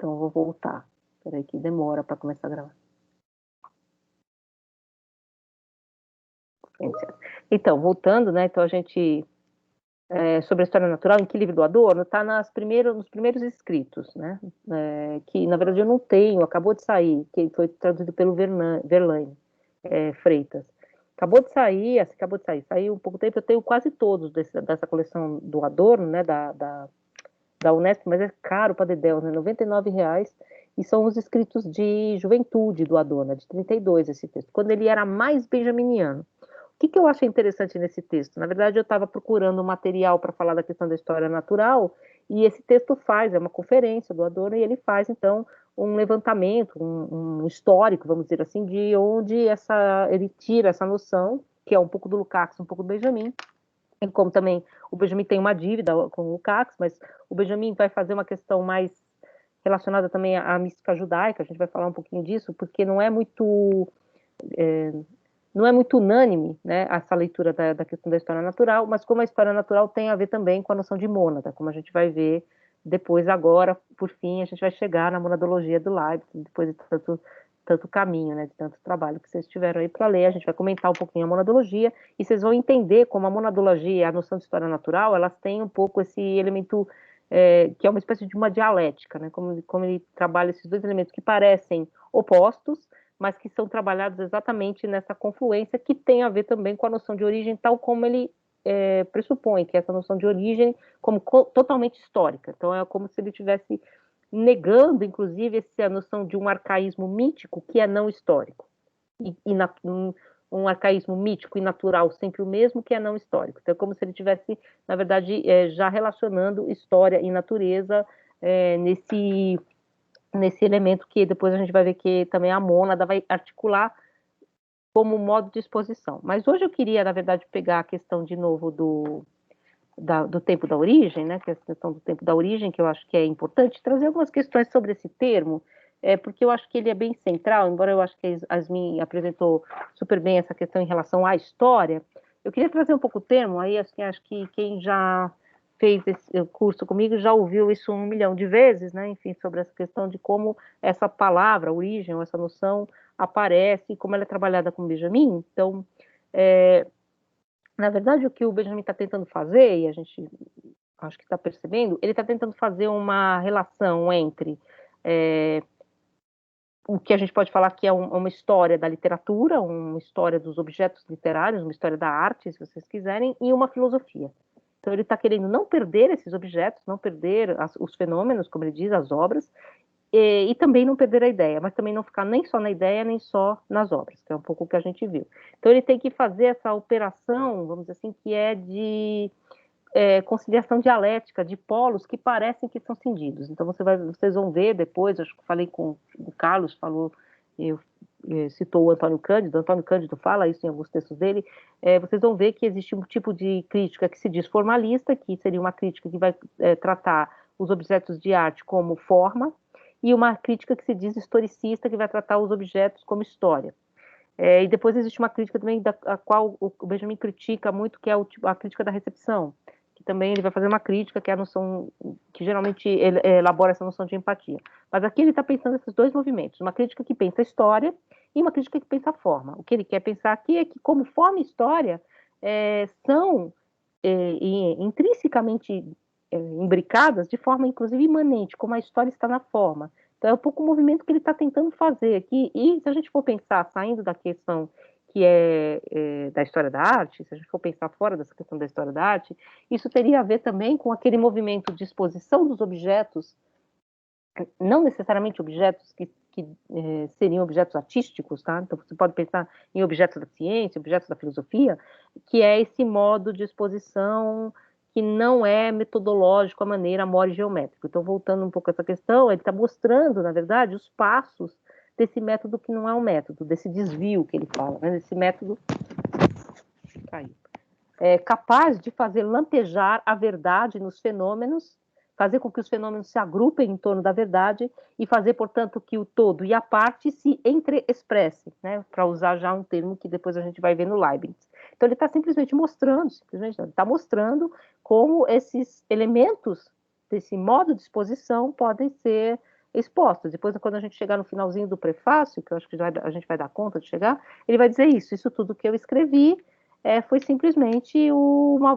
Então, eu vou voltar. Espera aí que demora para começar a gravar. Então, voltando, né? Então, a gente... sobre a história natural, em Que Livre do Adorno, está nos primeiros escritos, né? Que, na verdade, eu não tenho, acabou de sair, que foi traduzido pelo Verlaine Freitas. Acabou de sair, saiu um pouco tempo, eu tenho quase todos dessa coleção do Adorno, né? Da Unesp, mas é caro para dedéu, né? R$ 99, e são os escritos de juventude do Adorno, de 32 esse texto, quando ele era mais benjaminiano. O que eu achei interessante nesse texto? Na verdade, eu estava procurando um material para falar da questão da história natural, e esse texto é uma conferência do Adorno, e ele faz, então, um levantamento, um histórico, vamos dizer assim, de onde ele tira essa noção, que é um pouco do Lukács, um pouco do Benjamin, e como também o Benjamin tem uma dívida com o Lukács, mas o Benjamin vai fazer uma questão mais relacionada também à mística judaica, a gente vai falar um pouquinho disso, porque não é muito unânime, né, essa leitura da questão da história natural, mas como a história natural tem a ver também com a noção de mônada, como a gente vai ver depois, agora, por fim, a gente vai chegar na monadologia do Leibniz, depois de tanto caminho, né, de tanto trabalho que vocês tiveram aí para ler, a gente vai comentar um pouquinho a monadologia, e vocês vão entender como a monadologia e a noção de história natural, elas têm um pouco esse elemento, que é uma espécie de uma dialética, né, como ele trabalha esses dois elementos que parecem opostos, mas que são trabalhados exatamente nessa confluência, que tem a ver também com a noção de origem, tal como ele pressupõe, que é essa noção de origem como totalmente histórica. Então, é como se ele estivesse negando, inclusive, a noção de um arcaísmo mítico que é não histórico. Um arcaísmo mítico e natural, sempre o mesmo, que é não histórico. Então, é como se ele estivesse, na verdade, já relacionando história e natureza nesse elemento que depois a gente vai ver que também a mônada vai articular como modo de exposição. Mas hoje eu queria, na verdade, pegar a questão de novo do tempo da origem, né, que é a questão do tempo da origem, que eu acho que é importante, trazer algumas questões sobre esse termo, porque eu acho que ele é bem central, embora eu acho que a Yasmin apresentou super bem essa questão em relação à história, eu queria trazer um pouco o termo, aí assim, acho que quem já fez esse curso comigo já ouviu isso 1 milhão de vezes, né, enfim, sobre essa questão de como essa palavra, origem, ou essa noção aparece, como ela é trabalhada com Benjamin. Então, na verdade, o que o Benjamin está tentando fazer, e a gente acho que está percebendo, ele está tentando fazer uma relação entre o que a gente pode falar que é uma história da literatura, uma história dos objetos literários, uma história da arte, se vocês quiserem, e uma filosofia. Então, ele está querendo não perder esses objetos, não perder os fenômenos, como ele diz, as obras, e também não perder a ideia, mas também não ficar nem só na ideia, nem só nas obras, que é um pouco o que a gente viu. Então, ele tem que fazer essa operação, vamos dizer assim, que é de conciliação dialética de polos que parecem que são cindidos. Então, vocês vão ver depois, acho que falei com o Carlos, citou o Antônio Cândido fala isso em alguns textos dele, vocês vão ver que existe um tipo de crítica que se diz formalista, que seria uma crítica que vai tratar os objetos de arte como forma, e uma crítica que se diz historicista, que vai tratar os objetos como história. E depois existe uma crítica também a qual o Benjamin critica muito, que é a crítica da recepção, que também ele vai fazer uma crítica, que é a noção, que geralmente ele elabora essa noção de empatia. Mas aqui ele está pensando nesses dois movimentos, uma crítica que pensa a história e uma crítica que pensa a forma. O que ele quer pensar aqui é que, como forma e história, são intrinsecamente imbricadas, de forma, inclusive, imanente, como a história está na forma. Então, é um pouco o movimento que ele está tentando fazer aqui. E se a gente for pensar, saindo da questão que da história da arte, se a gente for pensar fora dessa questão da história da arte, isso teria a ver também com aquele movimento de exposição dos objetos, não necessariamente objetos que seriam objetos artísticos, tá? Então, você pode pensar em objetos da ciência, objetos da filosofia, que é esse modo de exposição que não é metodológico a maneira mora geométrica. Então, voltando um pouco a essa questão, ele está mostrando, na verdade, os passos desse método que não é um método, desse desvio que ele fala, né? Desse método capaz de fazer lampejar a verdade nos fenômenos, fazer com que os fenômenos se agrupem em torno da verdade e fazer, portanto, que o todo e a parte se entreexpressem, né? Para usar já um termo que depois a gente vai ver no Leibniz. Então, ele está simplesmente mostrando, como esses elementos desse modo de exposição podem ser expostas. Depois, quando a gente chegar no finalzinho do prefácio, que eu acho que a gente vai dar conta de chegar, ele vai dizer isso tudo que eu escrevi foi simplesmente uma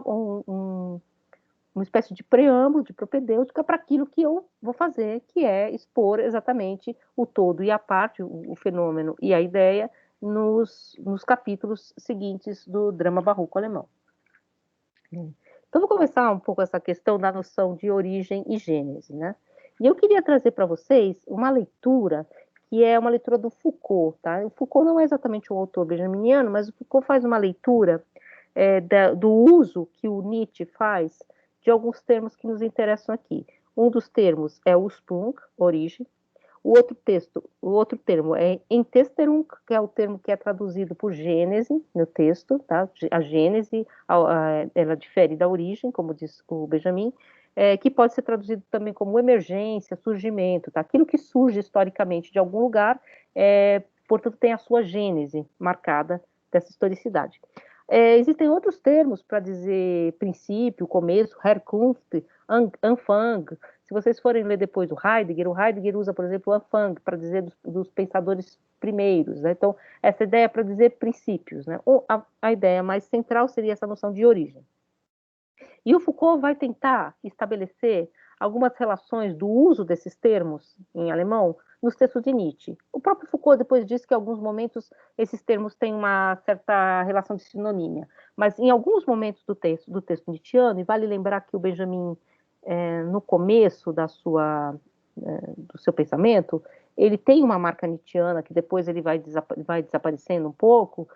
espécie de preâmbulo, de propedêutica para aquilo que eu vou fazer, que é expor exatamente o todo e a parte, o fenômeno e a ideia, nos capítulos seguintes do drama barroco alemão. Então, vou começar um pouco essa questão da noção de origem e gênese, né? E eu queria trazer para vocês uma leitura que é uma leitura do Foucault, tá? O Foucault não é exatamente um autor benjaminiano, mas o Foucault faz uma leitura do uso que o Nietzsche faz de alguns termos que nos interessam aqui. Um dos termos é Ursprung, origem. O outro termo é Entesterung, que é o termo que é traduzido por gênese no texto, tá? A gênese, ela difere da origem, como diz o Benjamin, que pode ser traduzido também como emergência, surgimento, tá? Aquilo que surge historicamente de algum lugar, portanto, tem a sua gênese marcada dessa historicidade. Existem outros termos para dizer princípio, começo, Herkunft, Anfang. Se vocês forem ler depois o Heidegger usa, por exemplo, o Anfang para dizer dos pensadores primeiros, né? Então, essa ideia é para dizer princípios, né? A ideia mais central seria essa noção de origem. E o Foucault vai tentar estabelecer algumas relações do uso desses termos em alemão nos textos de Nietzsche. O próprio Foucault depois diz que em alguns momentos esses termos têm uma certa relação de sinonímia, mas em alguns momentos do texto nietzschiano, e vale lembrar que o Benjamin, no começo do seu pensamento, ele tem uma marca nietzschiana que depois ele vai desaparecendo um pouco,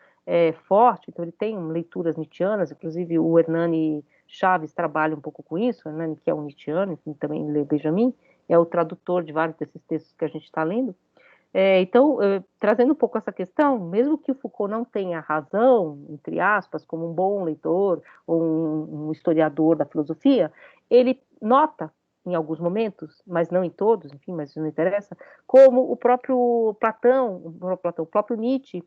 forte, então ele tem leituras nietzschianas, inclusive o Hernani Chaves trabalha um pouco com isso, né, que é um nietzschiano, também lê Benjamin, é o tradutor de vários desses textos que a gente está lendo. Então, trazendo um pouco essa questão, mesmo que o Foucault não tenha razão, entre aspas, como um bom leitor ou um historiador da filosofia, ele nota, em alguns momentos, mas não em todos, enfim, mas isso não interessa, como o próprio Platão, o próprio Nietzsche,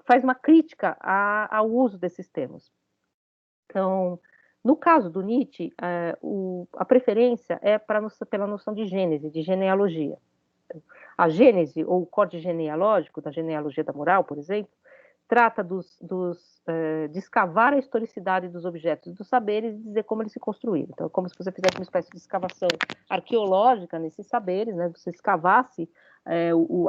faz uma crítica ao uso desses termos. Então, no caso do Nietzsche, a preferência é pela noção de gênese, de genealogia. A gênese, ou o corte genealógico, da genealogia da moral, por exemplo, trata de escavar a historicidade dos objetos e dos saberes e dizer como eles se construíram. Então, é como se você fizesse uma espécie de escavação arqueológica nesses saberes, né? Você escavasse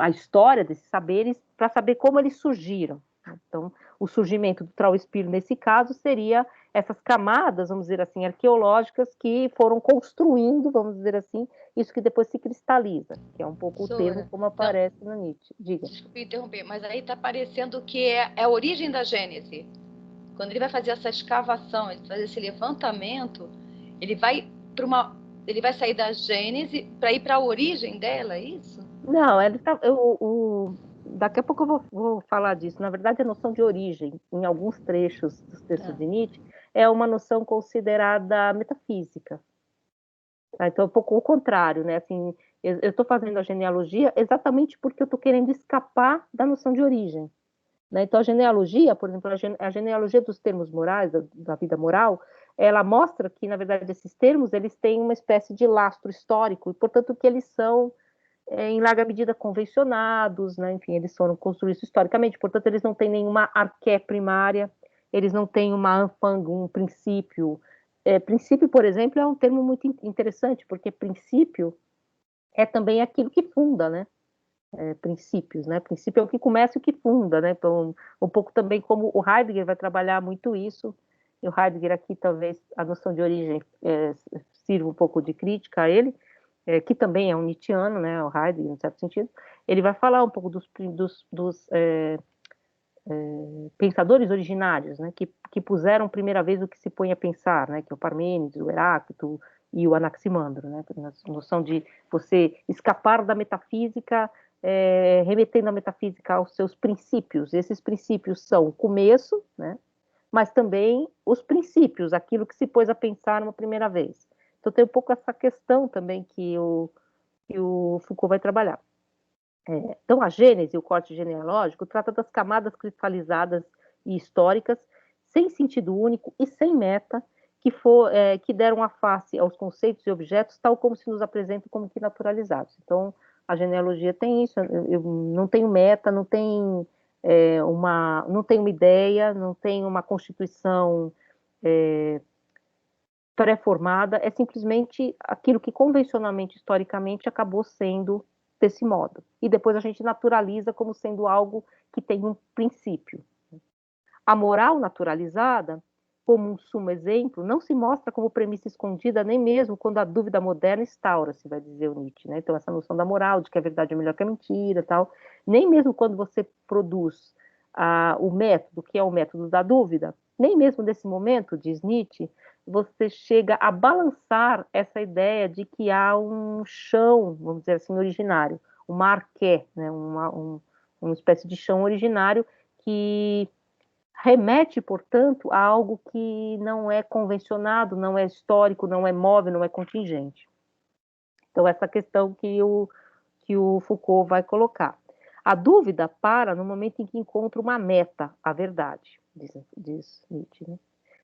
a história desses saberes para saber como eles surgiram. Então, o surgimento do Trauspir, nesse caso, seria essas camadas, vamos dizer assim, arqueológicas que foram construindo, vamos dizer assim, isso que depois se cristaliza, que é um pouco o termo como aparece no Nietzsche. Diga. Desculpe interromper, mas aí está parecendo que é a origem da Gênese. Quando ele vai fazer essa escavação, ele fazer esse levantamento, ele vai sair da Gênese para ir para a origem dela, é isso? Não, daqui a pouco eu vou falar disso. Na verdade, a noção de origem, em alguns trechos dos textos de Nietzsche, é uma noção considerada metafísica. Tá? Então, é um pouco o contrário, né? Assim, eu estou fazendo a genealogia exatamente porque eu estou querendo escapar da noção de origem. Né? Então, a genealogia, por exemplo, a genealogia dos termos morais, da vida moral, ela mostra que, na verdade, esses termos eles têm uma espécie de lastro histórico, e, portanto, que eles são em larga medida convencionados, né? Enfim, eles foram construídos historicamente, portanto, eles não têm nenhuma arqué primária, eles não têm uma anfang, um princípio. Princípio, por exemplo, é um termo muito interessante, porque princípio é também aquilo que funda, né? Princípios, né? Princípio é o que começa e o que funda, né? Então, um pouco também como o Heidegger vai trabalhar muito isso, e o Heidegger aqui talvez a noção de origem sirva um pouco de crítica a ele, que também é um nietzschiano, né, o Heidegger, em certo sentido, ele vai falar um pouco dos pensadores originários, né, que puseram primeira vez o que se põe a pensar, né, que é o Parmênides, o Heráclito e o Anaximandro, né, a noção de você escapar da metafísica, remetendo a metafísica aos seus princípios. Esses princípios são o começo, né, mas também os princípios, aquilo que se pôs a pensar uma primeira vez. Então, tem um pouco essa questão também que o Foucault vai trabalhar. Então, a Gênese, o corte genealógico, trata das camadas cristalizadas e históricas, sem sentido único e sem meta, que deram a face aos conceitos e objetos, tal como se nos apresentam como que naturalizados. Então, a genealogia tem isso, eu não tenho meta, não tem não tem uma ideia, não tem uma constituição pré-formada, é simplesmente aquilo que convencionalmente, historicamente, acabou sendo desse modo. E depois a gente naturaliza como sendo algo que tem um princípio. A moral naturalizada, como um sumo exemplo, não se mostra como premissa escondida nem mesmo quando a dúvida moderna instaura-se, vai dizer o Nietzsche, né? Então, essa noção da moral, de que a verdade é melhor que a mentira, tal, nem mesmo quando você produz o método, que é o método da dúvida, nem mesmo nesse momento, diz Nietzsche, você chega a balançar essa ideia de que há um chão, vamos dizer assim, originário, uma arqué, né? Uma espécie de chão originário que remete, portanto, a algo que não é convencionado, não é histórico, não é móvel, não é contingente. Então, essa questão que o Foucault vai colocar. A dúvida para no momento em que encontra uma meta, a verdade, diz Nietzsche, né?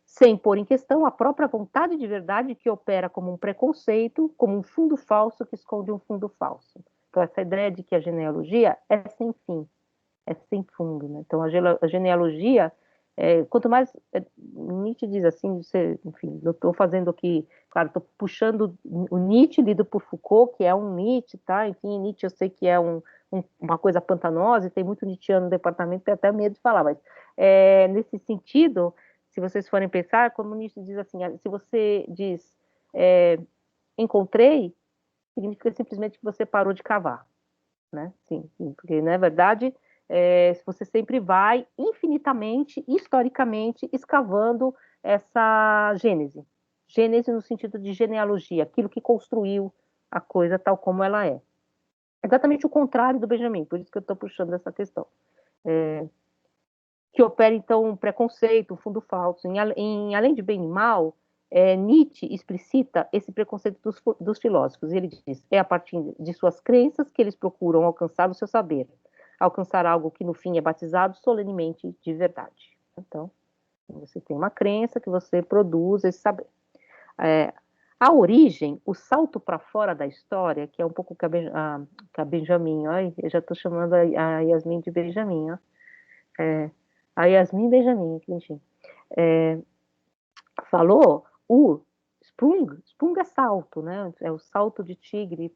Sem pôr em questão a própria vontade de verdade que opera como um preconceito, como um fundo falso que esconde um fundo falso. Então, essa ideia de que a genealogia é sem fim, é sem fundo, né? Então, a genealogia, quanto mais, Nietzsche diz assim, enfim, eu estou fazendo aqui, claro, estou puxando o Nietzsche lido por Foucault, que é um Nietzsche, tá? Enfim, Nietzsche eu sei que é uma coisa pantanosa, e tem muito Nietzscheano no departamento, tem até medo de falar, mas nesse sentido, se vocês forem pensar, como Nietzsche diz assim, se você diz encontrei, significa simplesmente que você parou de cavar, né? Sim, porque na verdade você sempre vai infinitamente, historicamente, escavando essa gênese. Gênese no sentido de genealogia, aquilo que construiu a coisa tal como ela é. Exatamente o contrário do Benjamin, por isso que eu estou puxando essa questão. Que opera, então, um preconceito, um fundo falso. Além de bem e mal, Nietzsche explicita esse preconceito dos filósofos. Ele diz, é a partir de suas crenças que eles procuram alcançar o seu saber, alcançar algo que, no fim, é batizado solenemente de verdade. Então, você tem uma crença que você produz esse saber. A origem, o salto para fora da história, que é um pouco que a Benjamin, ó, eu já estou chamando a Yasmin de Benjamin, ó. A Yasmin Benjamin, falou Sprung é salto, né? É o salto de tigre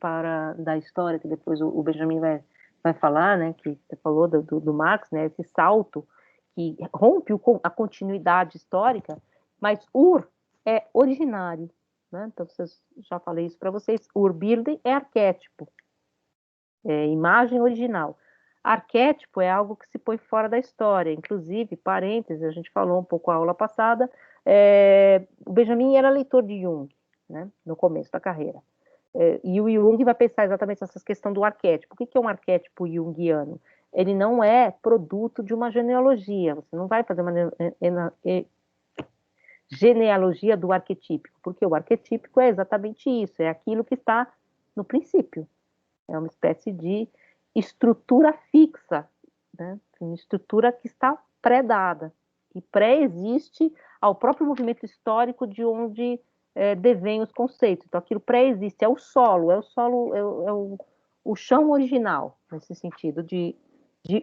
da história, que depois o Benjamin vai falar, né? Que você falou do Marx, né? Esse salto que rompe a continuidade histórica, mas é originário, né? Então, já falei isso para vocês, Urbilden é arquétipo, é imagem original. Arquétipo é algo que se põe fora da história, inclusive, parênteses, a gente falou um pouco a aula passada, o Benjamin era leitor de Jung, né, no começo da carreira. E o Jung vai pensar exatamente nessa questão do arquétipo. O que é um arquétipo junguiano? Ele não é produto de uma genealogia, você não vai fazer uma genealogia do arquetípico, porque o arquetípico é exatamente isso, é aquilo que está no princípio. É uma espécie de estrutura fixa, né? Uma estrutura que está pré-dada, que pré-existe ao próprio movimento histórico de onde devêm os conceitos. Então, aquilo pré-existe, é o solo, o chão original, nesse sentido de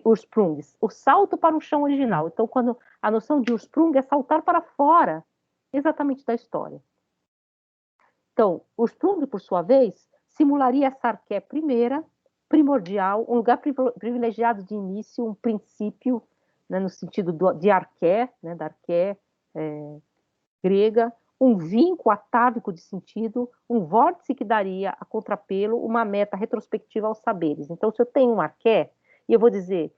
Ursprung, o salto para o chão original. Então, quando a noção de Ursprung é saltar para fora, exatamente da história. Então, Ursprung, por sua vez, simularia essa arqué primeira, primordial, um lugar privilegiado de início, um princípio, né, no sentido de arqué, né, da arqué grega, um vinco atávico de sentido, um vórtice que daria a contrapelo uma meta retrospectiva aos saberes. Então, se eu tenho um arqué, e eu vou dizer,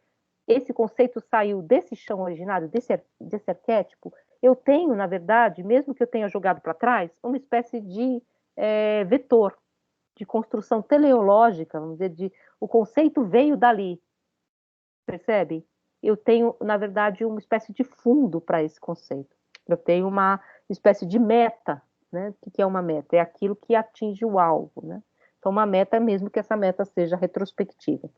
esse conceito saiu desse chão originário, desse arquétipo, eu tenho, na verdade, mesmo que eu tenha jogado para trás, uma espécie de vetor, de construção teleológica, vamos dizer, o conceito veio dali, percebe? Eu tenho, na verdade, uma espécie de fundo para esse conceito. Eu tenho uma espécie de meta, né? O que é uma meta? É aquilo que atinge o alvo, né? Então, uma meta é mesmo que essa meta seja retrospectiva.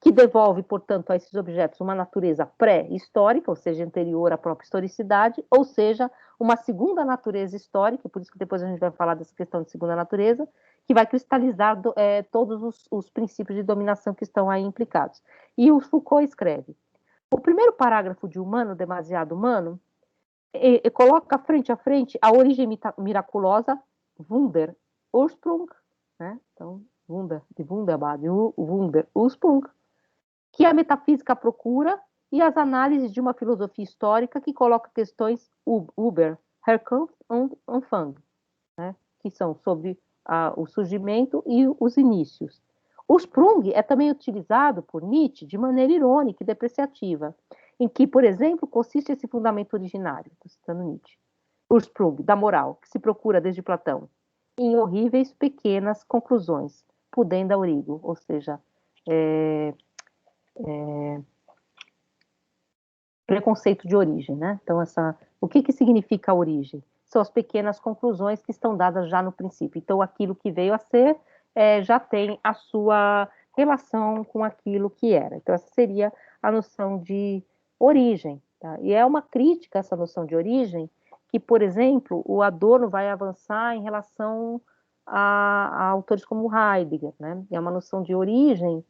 que devolve, portanto, a esses objetos uma natureza pré-histórica, ou seja, anterior à própria historicidade, ou seja, uma segunda natureza histórica, por isso que depois a gente vai falar dessa questão de segunda natureza, que vai cristalizar todos os princípios de dominação que estão aí implicados. E o Foucault escreve: o primeiro parágrafo de Humano, Demasiado Humano, coloca frente a frente a origem miraculosa, Wunder, Ursprung, né? Então, Wunder, de Wunderbad, Wunder, Ursprung, que a metafísica procura, e as análises de uma filosofia histórica que coloca questões über, Herkunft und Anfang, né? Que são sobre o surgimento e os inícios. O Sprung é também utilizado por Nietzsche de maneira irônica e depreciativa, em que, por exemplo, consiste esse fundamento originário, estou citando Nietzsche, o Sprung, da moral, que se procura desde Platão, em horríveis pequenas conclusões, pudenda aurigo, ou seja, preconceito de origem, né? Então, o que significa a origem? São as pequenas conclusões que estão dadas já no princípio. Então, aquilo que veio a ser já tem a sua relação com aquilo que era. Então, essa seria a noção de origem. Tá? E é uma crítica essa noção de origem que, por exemplo, o Adorno vai avançar em relação a autores como Heidegger, né? É uma noção de origem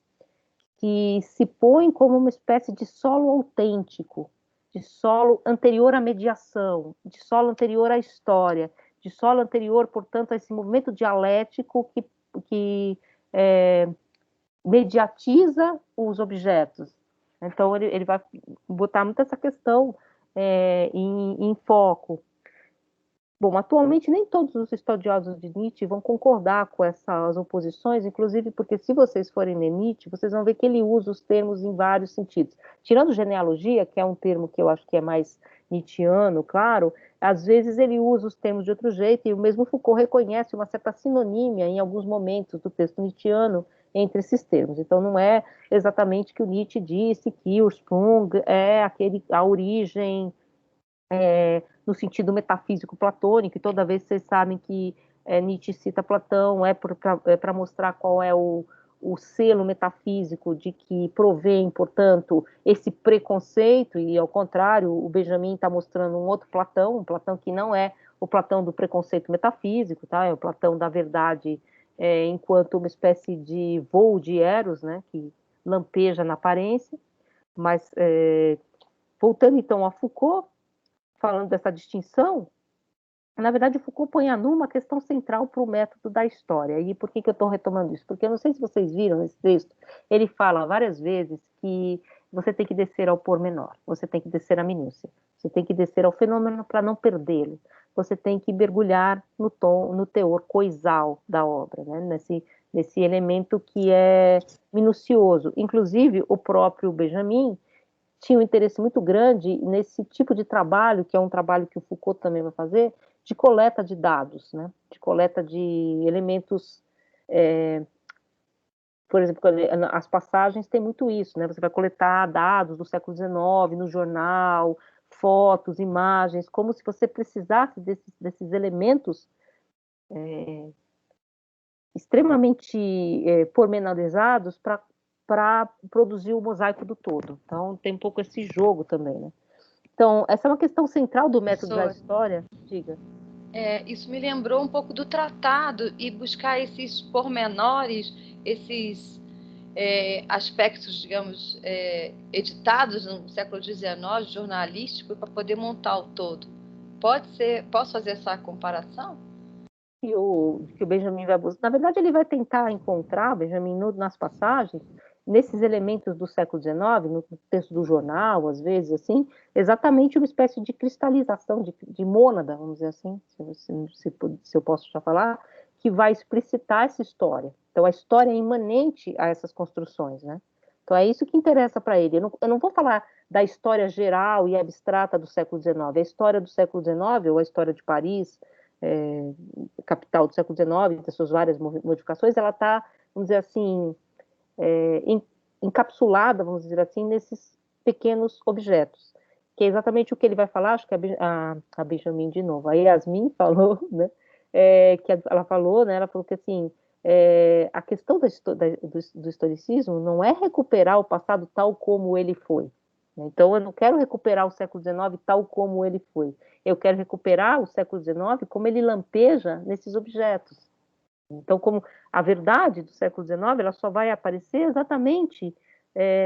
que se põe como uma espécie de solo autêntico, de solo anterior à mediação, de solo anterior à história, de solo anterior, portanto, a esse movimento dialético que mediatiza os objetos. Então, ele vai botar muito essa questão em foco. Bom, atualmente nem todos os estudiosos de Nietzsche vão concordar com essas oposições, inclusive porque se vocês forem ler Nietzsche, vocês vão ver que ele usa os termos em vários sentidos. Tirando genealogia, que é um termo que eu acho que é mais nietzschiano, claro, às vezes ele usa os termos de outro jeito, e o mesmo Foucault reconhece uma certa sinonímia em alguns momentos do texto nietzschiano entre esses termos. Então não é exatamente que o Nietzsche disse que o Sprung é a origem no sentido metafísico platônico, e toda vez vocês sabem que Nietzsche cita Platão, para mostrar qual é o selo metafísico de que provém, portanto, esse preconceito, e ao contrário, o Benjamin está mostrando um outro Platão, um Platão que não é o Platão do preconceito metafísico, tá? É o Platão da verdade enquanto uma espécie de voo de Eros, né? Que lampeja na aparência, mas voltando então a Foucault, falando dessa distinção, na verdade, Foucault põe a nu uma questão central para o método da história. E por que eu estou retomando isso? Porque eu não sei se vocês viram nesse texto, ele fala várias vezes que você tem que descer ao pormenor, você tem que descer à minúcia, você tem que descer ao fenômeno para não perdê-lo, você tem que mergulhar no teor coisal da obra, né? nesse elemento que é minucioso. Inclusive, o próprio Benjamin tinha um interesse muito grande nesse tipo de trabalho, que é um trabalho que o Foucault também vai fazer, de coleta de dados, né? De coleta de elementos. Por exemplo, as passagens têm muito isso, né? Você vai coletar dados do século XIX no jornal, fotos, imagens, como se você precisasse desses elementos extremamente pormenorizados para produzir o mosaico do todo. Então, tem um pouco esse jogo também, né? Então, essa é uma questão central do método da história. Diga. Isso me lembrou um pouco do tratado e buscar esses pormenores, esses aspectos, digamos, editados no século XIX, jornalístico, para poder montar o todo. Posso fazer essa comparação? Que o Benjamin vai buscar. Na verdade, ele vai tentar encontrar, Benjamin, nas passagens, nesses elementos do século XIX, no texto do jornal, às vezes, assim, exatamente uma espécie de cristalização, de mônada, vamos dizer assim, se eu posso já falar, que vai explicitar essa história. Então, a história é imanente a essas construções, né? Então, é isso que interessa para ele. Eu não vou falar da história geral e abstrata do século XIX. A história do século XIX, ou a história de Paris, capital do século XIX, das suas várias modificações, ela está, vamos dizer assim, encapsulada, vamos dizer assim, nesses pequenos objetos, que é exatamente o que ele vai falar, acho que a Benjamin de novo, a Yasmin falou, né, ela falou que assim, a questão do historicismo não é recuperar o passado tal como ele foi. Então, eu não quero recuperar o século XIX tal como ele foi. Eu quero recuperar o século XIX como ele lampeja nesses objetos. Então, como a verdade do século XIX, ela só vai aparecer exatamente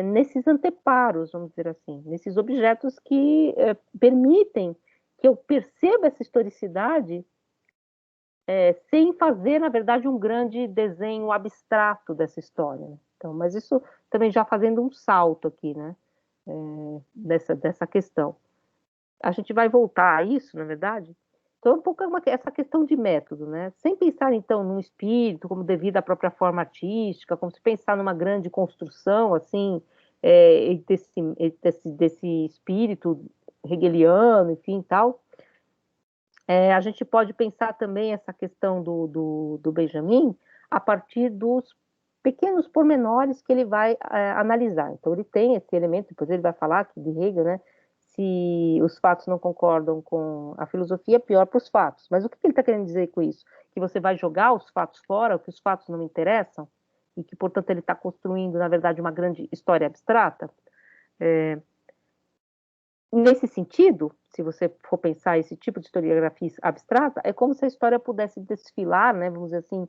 nesses anteparos, vamos dizer assim, nesses objetos que permitem que eu perceba essa historicidade sem fazer, na verdade, um grande desenho abstrato dessa história. Né? Então, mas isso também já fazendo um salto aqui, né? Dessa questão. A gente vai voltar a isso, na verdade. Então, um pouco essa questão de método, né? Sem pensar, então, num espírito como devido à própria forma artística, como se pensar numa grande construção, assim, desse espírito hegeliano, enfim, tal. A gente pode pensar também essa questão do Benjamin a partir dos pequenos pormenores que ele vai analisar. Então, ele tem esse elemento, depois ele vai falar aqui de Hegel, né? Se os fatos não concordam com a filosofia, pior para os fatos. Mas o que ele está querendo dizer com isso? Que você vai jogar os fatos fora, que os fatos não interessam, e que, portanto, ele está construindo, na verdade, uma grande história abstrata? Nesse sentido, se você for pensar esse tipo de historiografia abstrata, é como se a história pudesse desfilar, né, vamos dizer assim,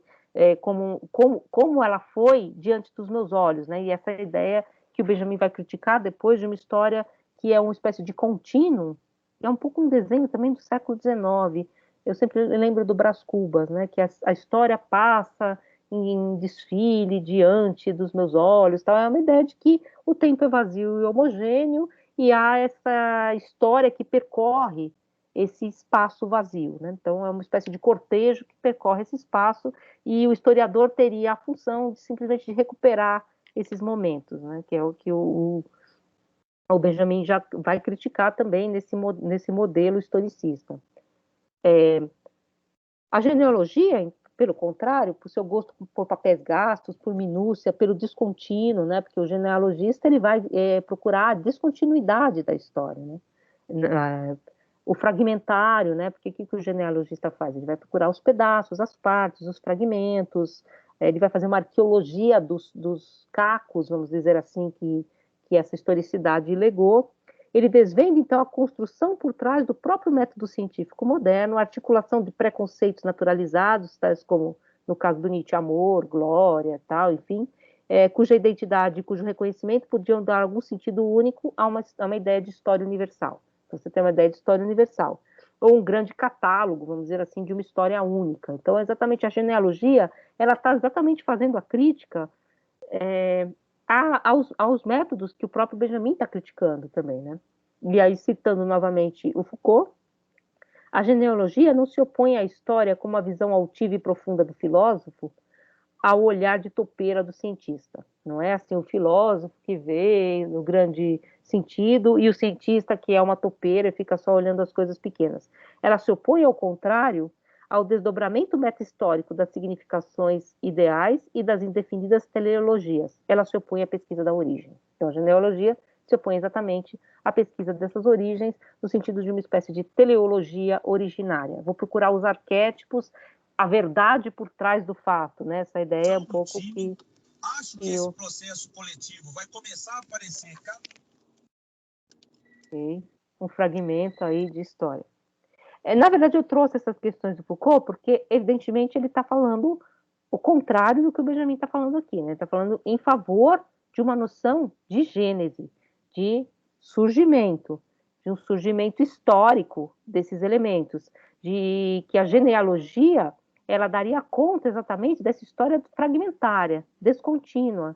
como ela foi diante dos meus olhos, né, e essa ideia que o Benjamin vai criticar depois de uma história que é uma espécie de contínuo, é um pouco um desenho também do século XIX. Eu sempre lembro do Brás Cubas, né, que a história passa em desfile diante dos meus olhos, tal. É uma ideia de que o tempo é vazio e homogêneo, e há essa história que percorre esse espaço vazio, né? Então é uma espécie de cortejo que percorre esse espaço e o historiador teria a função de simplesmente recuperar esses momentos, né? Que é o que o Benjamin já vai criticar também nesse modelo historicista. A genealogia, pelo contrário, por seu gosto por papéis gastos, por minúcia, pelo descontínuo, né? Porque o genealogista ele vai procurar a descontinuidade da história, né? O fragmentário, né? Porque o que o genealogista faz? Ele vai procurar os pedaços, as partes, os fragmentos, ele vai fazer uma arqueologia dos cacos, vamos dizer assim, que essa historicidade legou. Ele desvenda, então, a construção por trás do próprio método científico moderno, a articulação de preconceitos naturalizados, tais como, no caso do Nietzsche, amor, glória, tal, enfim, cuja identidade e cujo reconhecimento podiam dar algum sentido único a uma ideia de história universal. Então, você tem uma ideia de história universal, ou um grande catálogo, vamos dizer assim, de uma história única. Então, exatamente a genealogia, ela está exatamente fazendo a crítica aos métodos que o próprio Benjamin está criticando também, né? E aí, citando novamente o Foucault, a genealogia não se opõe à história como uma visão altiva e profunda do filósofo ao olhar de topeira do cientista. Não é assim o filósofo que vê no grande sentido e o cientista que é uma topeira e fica só olhando as coisas pequenas. Ela se opõe, ao contrário, ao desdobramento meta-histórico das significações ideais e das indefinidas teleologias. Ela se opõe à pesquisa da origem. Então, a genealogia se opõe exatamente à pesquisa dessas origens, no sentido de uma espécie de teleologia originária. Vou procurar os arquétipos, a verdade por trás do fato, né? Essa ideia é um pouco que... Acho que esse processo coletivo vai começar a aparecer... Okay. Um fragmento aí de história. Na verdade, eu trouxe essas questões do Foucault porque, evidentemente, ele está falando o contrário do que o Benjamin está falando aqui, né? Ele está falando em favor de uma noção de gênese, de surgimento, de um surgimento histórico desses elementos, de que a genealogia ela daria conta exatamente dessa história fragmentária, descontínua,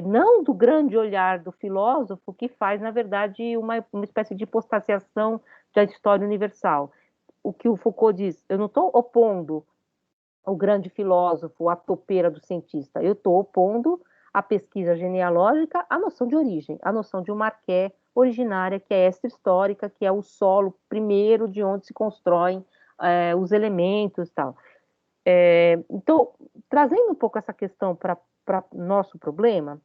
não do grande olhar do filósofo que faz, na verdade, uma espécie de hipostaciação da história universal. O que o Foucault diz, eu não estou opondo o grande filósofo à topeira do cientista, eu estou opondo a pesquisa genealógica à noção de origem, à noção de uma arqué originária, que é esta histórica, que é o solo primeiro de onde se constroem os elementos e tal. Então, trazendo um pouco essa questão para nosso problema,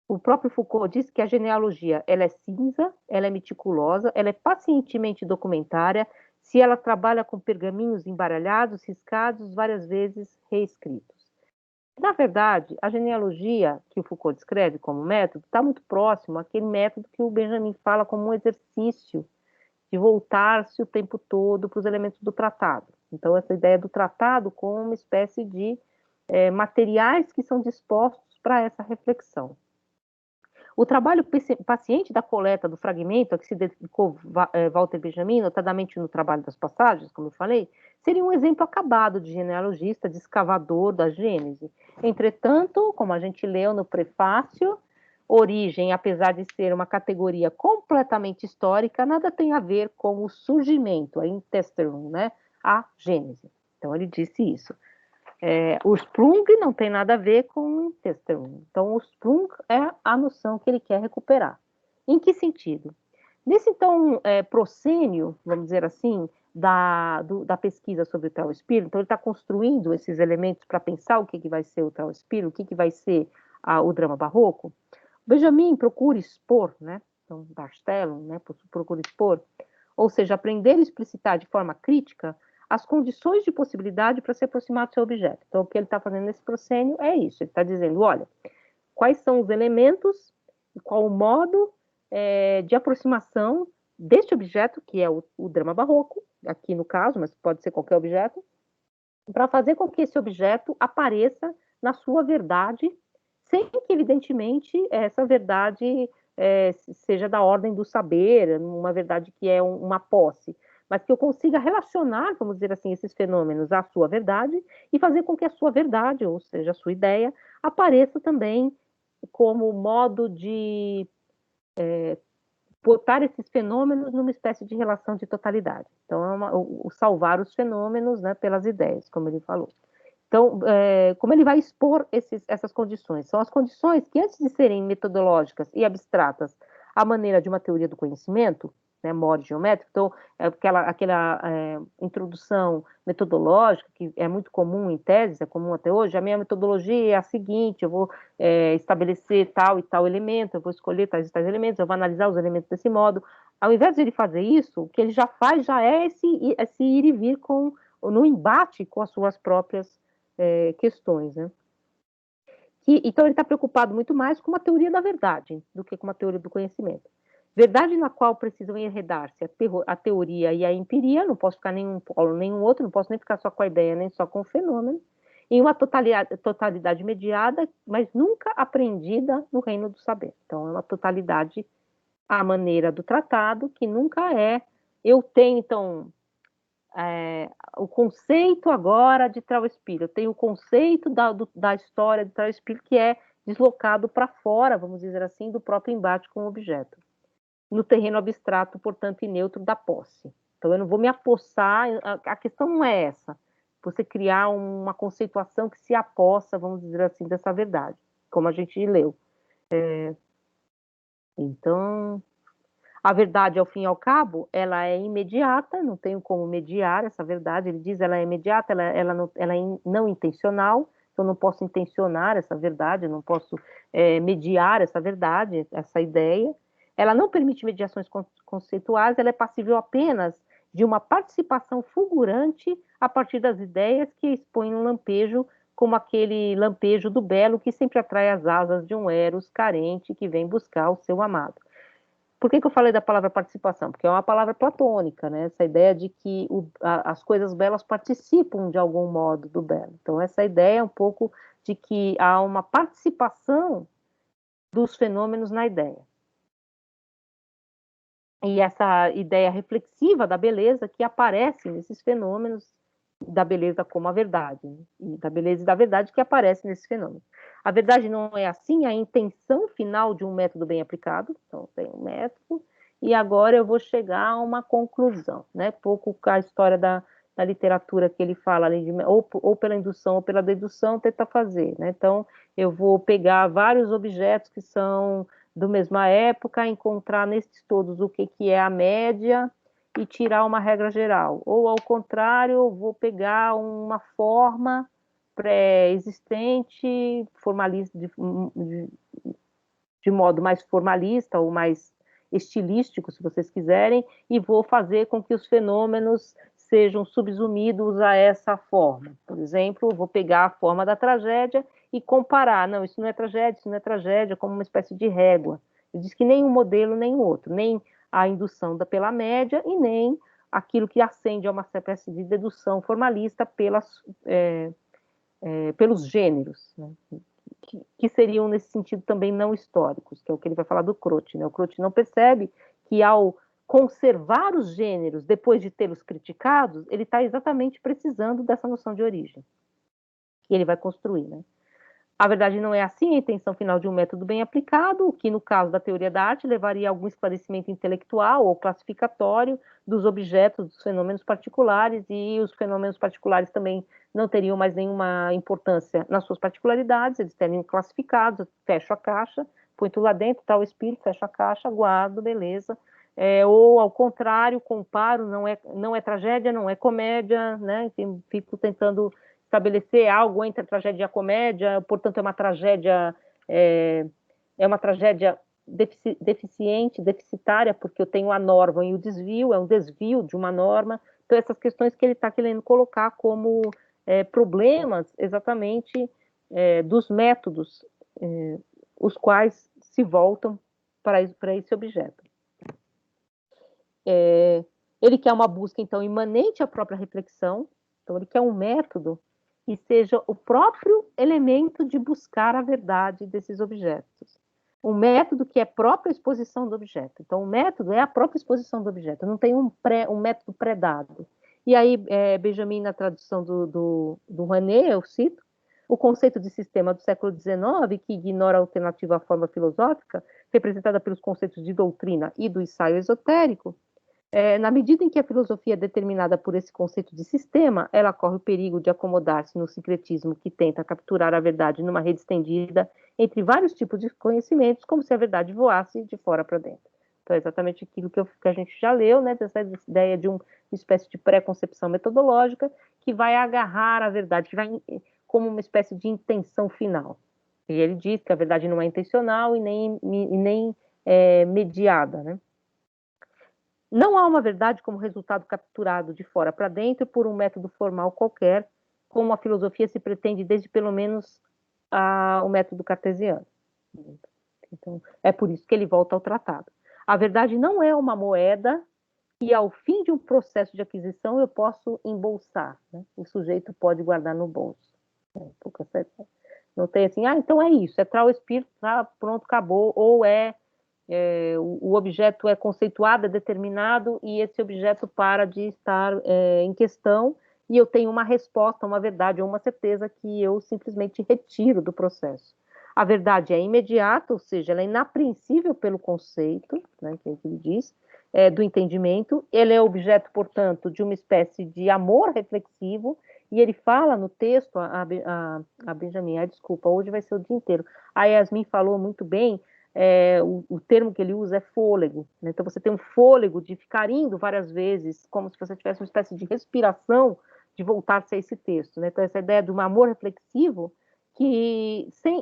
o próprio Foucault diz que a genealogia ela é cinza, ela é meticulosa, ela é pacientemente documentária, se ela trabalha com pergaminhos embaralhados, riscados, várias vezes reescritos. Na verdade, a genealogia que o Foucault descreve como método está muito próximo àquele método que o Benjamin fala como um exercício de voltar-se o tempo todo para os elementos do tratado. Então, essa ideia do tratado como uma espécie de materiais que são dispostos para essa reflexão. O trabalho paciente da coleta do fragmento a que se dedicou Walter Benjamin, notadamente no trabalho das passagens, como eu falei, seria um exemplo acabado de genealogista, de escavador da Gênese. Entretanto, como a gente leu no prefácio, origem, apesar de ser uma categoria completamente histórica, nada tem a ver com o surgimento, a intesterum, né? A Gênese. Então, ele disse isso. O Sprung não tem nada a ver com o intesterum. Então, o Sprung é a noção que ele quer recuperar. Em que sentido? Nesse, então, proscênio, vamos dizer assim, da pesquisa sobre o Trauspiro, então ele está construindo esses elementos para pensar o que vai ser o Trauspiro, o que vai ser o drama barroco. Benjamin procura expor, né? Então, Darstellum, né? Procura expor, ou seja, aprender a explicitar de forma crítica as condições de possibilidade para se aproximar do seu objeto. Então, o que ele está fazendo nesse proscênio é isso. Ele está dizendo, olha, quais são os elementos e qual o modo de aproximação deste objeto, que é o drama barroco, aqui no caso, mas pode ser qualquer objeto, para fazer com que esse objeto apareça na sua verdade, sem que, evidentemente, essa verdade seja da ordem do saber, uma verdade que é uma posse, mas que eu consiga relacionar, vamos dizer assim, esses fenômenos à sua verdade e fazer com que a sua verdade, ou seja, a sua ideia, apareça também como modo de botar esses fenômenos numa espécie de relação de totalidade. Então, o salvar os fenômenos, né, pelas ideias, como ele falou. Então, como ele vai expor essas condições? São as condições que, antes de serem metodológicas e abstratas, à maneira de uma teoria do conhecimento, né, mode geométrico, então, aquela introdução metodológica, que é muito comum em teses, é comum até hoje, a minha metodologia é a seguinte, eu vou estabelecer tal e tal elemento, eu vou escolher tais e tais elementos, eu vou analisar os elementos desse modo. Ao invés de ele fazer isso, o que ele já faz já é esse ir e vir no embate com as suas próprias questões, né? Então, ele está preocupado muito mais com uma teoria da verdade do que com uma teoria do conhecimento. Verdade na qual precisam enredar-se a teoria e a empiria, não posso ficar nenhum polo, nenhum outro, não posso nem ficar só com a ideia, nem só com o fenômeno, em uma totalidade mediada, mas nunca apreendida no reino do saber. Então, é uma totalidade à maneira do tratado, que nunca eu tenho, então, o conceito agora de Trauspiro, eu tenho o conceito da história de Trauspiro que é deslocado para fora, vamos dizer assim, do próprio embate com o objeto, no terreno abstrato, portanto, e neutro da posse. Então, eu não vou me apossar, a questão não é essa, você criar uma conceituação que se apossa, vamos dizer assim, dessa verdade, como a gente leu. Então, a verdade, ao fim e ao cabo, ela é imediata, não tenho como mediar essa verdade, ele diz ela é imediata, ela é não intencional, então não posso intencionar essa verdade, não posso mediar essa verdade, essa ideia. Ela não permite mediações conceituais, ela é passível apenas de uma participação fulgurante a partir das ideias que expõem um lampejo, como aquele lampejo do belo que sempre atrai as asas de um Eros carente que vem buscar o seu amado. Por que eu falei da palavra participação? Porque é uma palavra platônica, né? Essa ideia de que as coisas belas participam de algum modo do belo. Então, essa ideia é um pouco de que há uma participação dos fenômenos na ideia. E essa ideia reflexiva da beleza que aparece nesses fenômenos, da beleza como a verdade, né? E da beleza e da verdade que aparece nesses fenômenos. A verdade não é assim a intenção final de um método bem aplicado, então tem um método, e agora eu vou chegar a uma conclusão, né? Pouco a história da literatura que ele fala, além de, ou pela indução ou pela dedução, tenta fazer, né? Então, eu vou pegar vários objetos que são do mesma época, encontrar nesses todos o que é a média e tirar uma regra geral. Ou, ao contrário, eu vou pegar uma forma pré-existente, formalista, de modo mais formalista ou mais estilístico, se vocês quiserem, e vou fazer com que os fenômenos sejam subsumidos a essa forma. Por exemplo, vou pegar a forma da tragédia e comparar. Não, isso não é tragédia, isso não é tragédia, como uma espécie de régua. Ele diz que nem um modelo, nem o outro, nem a indução pela média e nem aquilo que ascende a uma espécie de dedução formalista pelos gêneros, né? Que seriam, nesse sentido, também não históricos, que é o que ele vai falar do Croce, né? O Croce não percebe que, ao conservar os gêneros depois de tê-los criticados, ele está exatamente precisando dessa noção de origem, que ele vai construir, né? A verdade não é assim a intenção final de um método bem aplicado, o que, no caso da teoria da arte, levaria a algum esclarecimento intelectual ou classificatório dos objetos, dos fenômenos particulares, e os fenômenos particulares também não teriam mais nenhuma importância nas suas particularidades, eles seriam classificados, fecho a caixa, põe tudo lá dentro, tal espírito, fecho a caixa, guardo, beleza. Ou, ao contrário, comparo, não é tragédia, não é comédia, né? Enfim, fico tentando estabelecer algo entre a tragédia e a comédia, portanto, é uma tragédia deficiente, deficitária, porque eu tenho a norma e o desvio, é um desvio de uma norma. Então, essas questões que ele está querendo colocar como problemas, exatamente, dos métodos, os quais se voltam para esse objeto. Ele quer uma busca, então, imanente à própria reflexão, então ele quer um método que seja o próprio elemento de buscar a verdade desses objetos. Um método que é própria exposição do objeto. Então, o método é a própria exposição do objeto, não tem um método pré-dado. E aí, Benjamin, na tradução do René, eu cito, o conceito de sistema do século XIX, que ignora a alternativa forma filosófica, representada pelos conceitos de doutrina e do ensaio esotérico, na medida em que a filosofia é determinada por esse conceito de sistema, ela corre o perigo de acomodar-se no sincretismo que tenta capturar a verdade numa rede estendida entre vários tipos de conhecimentos, como se a verdade voasse de fora para dentro. Então, é exatamente aquilo que a gente já leu, né, dessa ideia de uma espécie de pré-concepção metodológica que vai agarrar a verdade, que vai como uma espécie de intenção final. E ele diz que a verdade não é intencional e nem mediada, né? Não há uma verdade como resultado capturado de fora para dentro por um método formal qualquer, como a filosofia se pretende desde pelo menos o método cartesiano. Então, é por isso que ele volta ao tratado. A verdade não é uma moeda que, ao fim de um processo de aquisição, eu posso embolsar, né? O sujeito pode guardar no bolso. Não tem assim, então é isso, é tal espírito, tá, pronto, acabou, ou o objeto é conceituado, é determinado, e esse objeto para de estar em questão, e eu tenho uma resposta, uma verdade ou uma certeza que eu simplesmente retiro do processo. A verdade é imediata, ou seja, ela é inapreensível pelo conceito, né, que é o que ele diz, do entendimento, ele é objeto, portanto, de uma espécie de amor reflexivo, e ele fala no texto, a Benjamin, desculpa, hoje vai ser o dia inteiro, a Yasmin falou muito bem, o termo que ele usa é fôlego, né? Então você tem um fôlego de ficar indo várias vezes, como se você tivesse uma espécie de respiração de voltar-se a esse texto, né? Então essa ideia de um amor reflexivo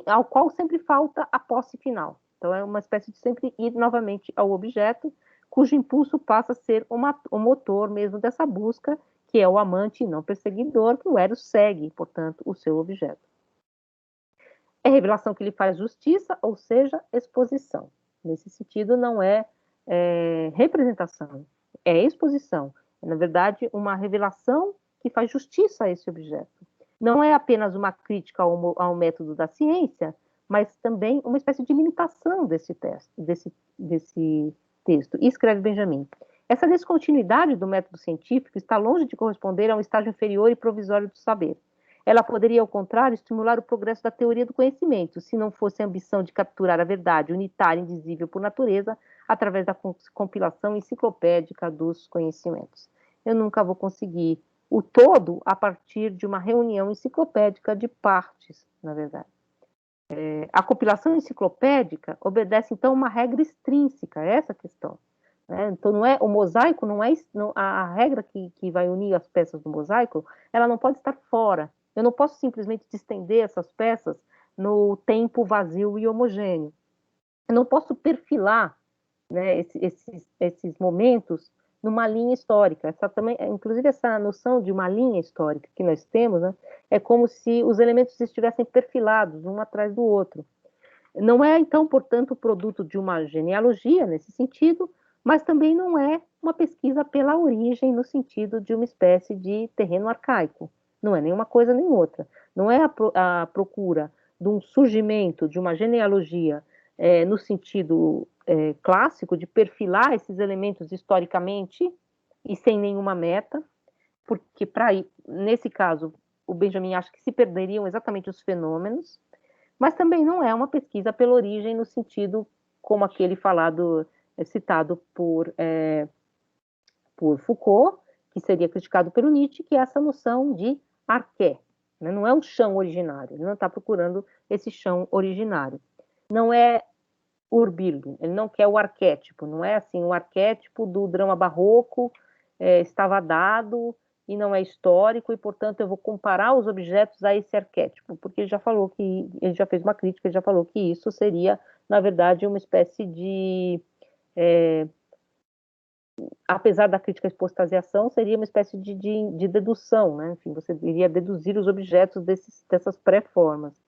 ao qual sempre falta a posse final. Então é uma espécie de sempre ir novamente ao objeto, cujo impulso passa a ser o motor mesmo dessa busca, que é o amante e não perseguidor, que o Eros segue, portanto, o seu objeto. É revelação que lhe faz justiça, ou seja, exposição. Nesse sentido, não é representação, é exposição. É, na verdade, uma revelação que faz justiça a esse objeto. Não é apenas uma crítica ao método da ciência, mas também uma espécie de limitação desse texto. E escreve Benjamin: essa descontinuidade do método científico está longe de corresponder a um estágio inferior e provisório do saber. Ela poderia, ao contrário, estimular o progresso da teoria do conhecimento, se não fosse a ambição de capturar a verdade unitária e indizível por natureza, através da compilação enciclopédica dos conhecimentos. Eu nunca vou conseguir o todo a partir de uma reunião enciclopédica de partes, na verdade. A compilação enciclopédica obedece, então, uma regra extrínseca, essa questão. Então, o mosaico não é a regra que vai unir as peças do mosaico, ela não pode estar fora. Eu não posso simplesmente distender essas peças no tempo vazio e homogêneo. Eu não posso perfilar né, esses momentos numa linha histórica. Inclusive, essa noção de uma linha histórica que nós temos, né, é como se os elementos estivessem perfilados um atrás do outro. Não é, então, portanto, produto de uma genealogia nesse sentido, mas também não é uma pesquisa pela origem no sentido de uma espécie de terreno arcaico. Não é nenhuma coisa nem outra. Não é a procura de um surgimento de uma genealogia no sentido clássico de perfilar esses elementos historicamente e sem nenhuma meta, porque nesse caso o Benjamin acha que se perderiam exatamente os fenômenos, mas também não é uma pesquisa pela origem no sentido como aquele citado por Foucault, que seria criticado pelo Nietzsche, que é essa noção de arqué, né? Não é um chão originário, ele não está procurando esse chão originário. Não é Urbildung, ele não quer o arquétipo, não é assim, o arquétipo do drama barroco estava dado e não é histórico, e, portanto, eu vou comparar os objetos a esse arquétipo, porque ele já fez uma crítica, ele já falou que isso seria, na verdade, uma espécie de... apesar da crítica à expostaziação, seria uma espécie de dedução, né? Enfim, você iria deduzir os objetos dessas pré-formas.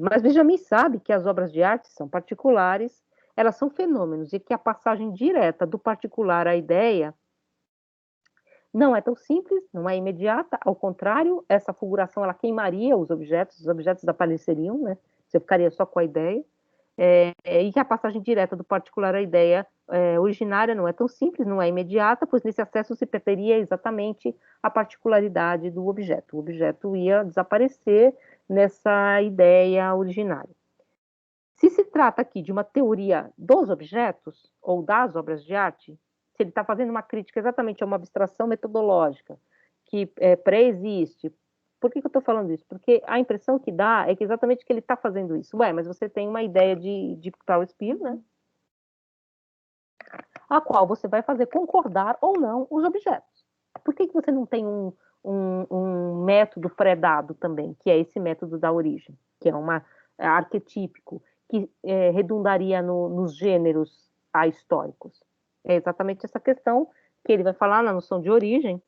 Mas Benjamin sabe que as obras de arte são particulares, elas são fenômenos, e que a passagem direta do particular à ideia não é tão simples, não é imediata, ao contrário, essa fulguração ela queimaria os objetos desapareceriam, né? Você ficaria só com a ideia, e que a passagem direta do particular à ideia originária não é tão simples, não é imediata, pois nesse acesso se perderia exatamente a particularidade do objeto. O objeto ia desaparecer nessa ideia originária. Se se trata aqui de uma teoria dos objetos ou das obras de arte, se ele está fazendo uma crítica exatamente a uma abstração metodológica que pré-existe, por que eu estou falando isso? Porque a impressão que dá é que exatamente que ele está fazendo isso. Mas você tem uma ideia de Paul Spier, né? A qual você vai fazer concordar ou não os objetos. Por que você não tem um método pré-dado também, que é esse método da origem, que é arquetípico, que redundaria nos gêneros ahistóricos? É exatamente essa questão que ele vai falar na noção de origem,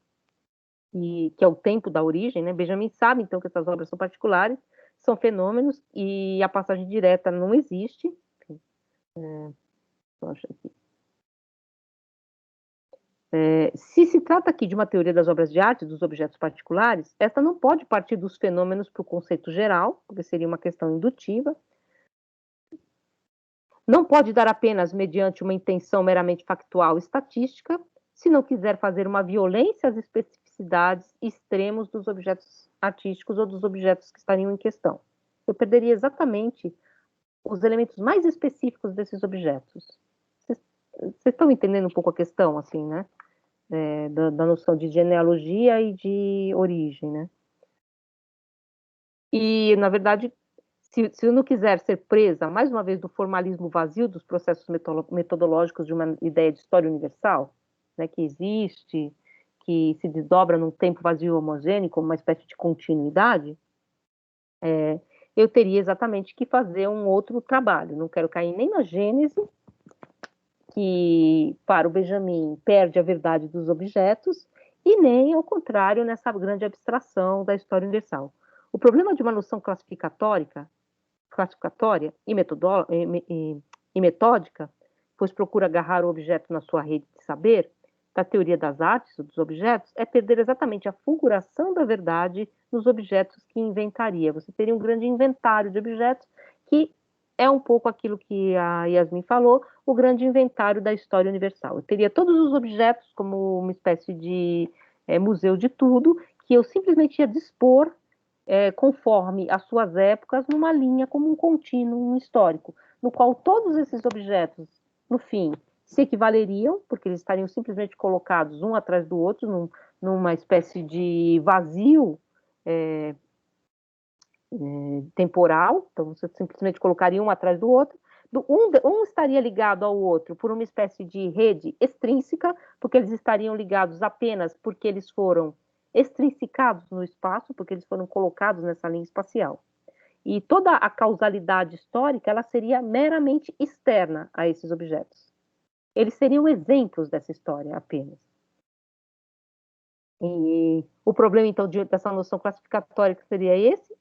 que é o tempo da origem, né? Benjamin sabe, então, que essas obras são particulares, são fenômenos, e a passagem direta não existe. Se se trata aqui de uma teoria das obras de arte, dos objetos particulares, esta não pode partir dos fenômenos para o conceito geral, porque seria uma questão indutiva. Não pode dar apenas mediante uma intenção meramente factual e estatística, se não quiser fazer uma violência às especificidades e extremos dos objetos artísticos ou dos objetos que estariam em questão. Eu perderia exatamente os elementos mais específicos desses objetos. Vocês estão entendendo um pouco a questão, assim, né? Da noção de genealogia e de origem, né? E, na verdade, se eu não quiser ser presa, mais uma vez, do formalismo vazio dos processos metodológicos de uma ideia de história universal, né, que existe, que se desdobra num tempo vazio homogêneo, como uma espécie de continuidade, eu teria exatamente que fazer um outro trabalho. Não quero cair nem na Gênese, que, para o Benjamin, perde a verdade dos objetos, e nem, ao contrário, nessa grande abstração da história universal. O problema de uma noção classificatória e metódica, pois procura agarrar o objeto na sua rede de saber, da teoria das artes ou dos objetos, é perder exatamente a fulguração da verdade nos objetos que inventaria. Você teria um grande inventário de objetos, que é um pouco aquilo que a Yasmin falou, o grande inventário da história universal. Eu teria todos os objetos como uma espécie de museu de tudo, que eu simplesmente ia dispor conforme as suas épocas, numa linha como um contínuo histórico, no qual todos esses objetos, no fim, se equivaleriam, porque eles estariam simplesmente colocados um atrás do outro, numa espécie de vazio temporal, então você simplesmente colocaria um atrás do outro, um estaria ligado ao outro por uma espécie de rede extrínseca, porque eles estariam ligados apenas porque eles foram extrinsicados no espaço, porque eles foram colocados nessa linha espacial. E toda a causalidade histórica, ela seria meramente externa a esses objetos. eles seriam exemplos dessa história apenas. E o problema, então, dessa noção classificatória que seria esse,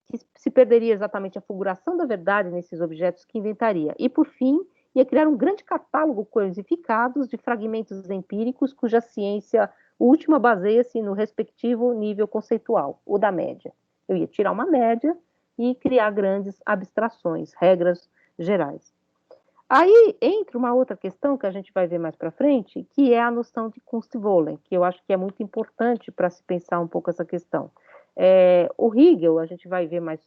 que se perderia exatamente a fulguração da verdade nesses objetos que inventaria. E, por fim, ia criar um grande catálogo coisificado de fragmentos empíricos cuja ciência última baseia-se no respectivo nível conceitual, o da média. Eu ia tirar uma média e criar grandes abstrações, regras gerais. Aí entra uma outra questão que a gente vai ver mais para frente, que é a noção de Kunstwollen, que eu acho que é muito importante para se pensar um pouco essa questão. O Hegel, a gente vai ver mais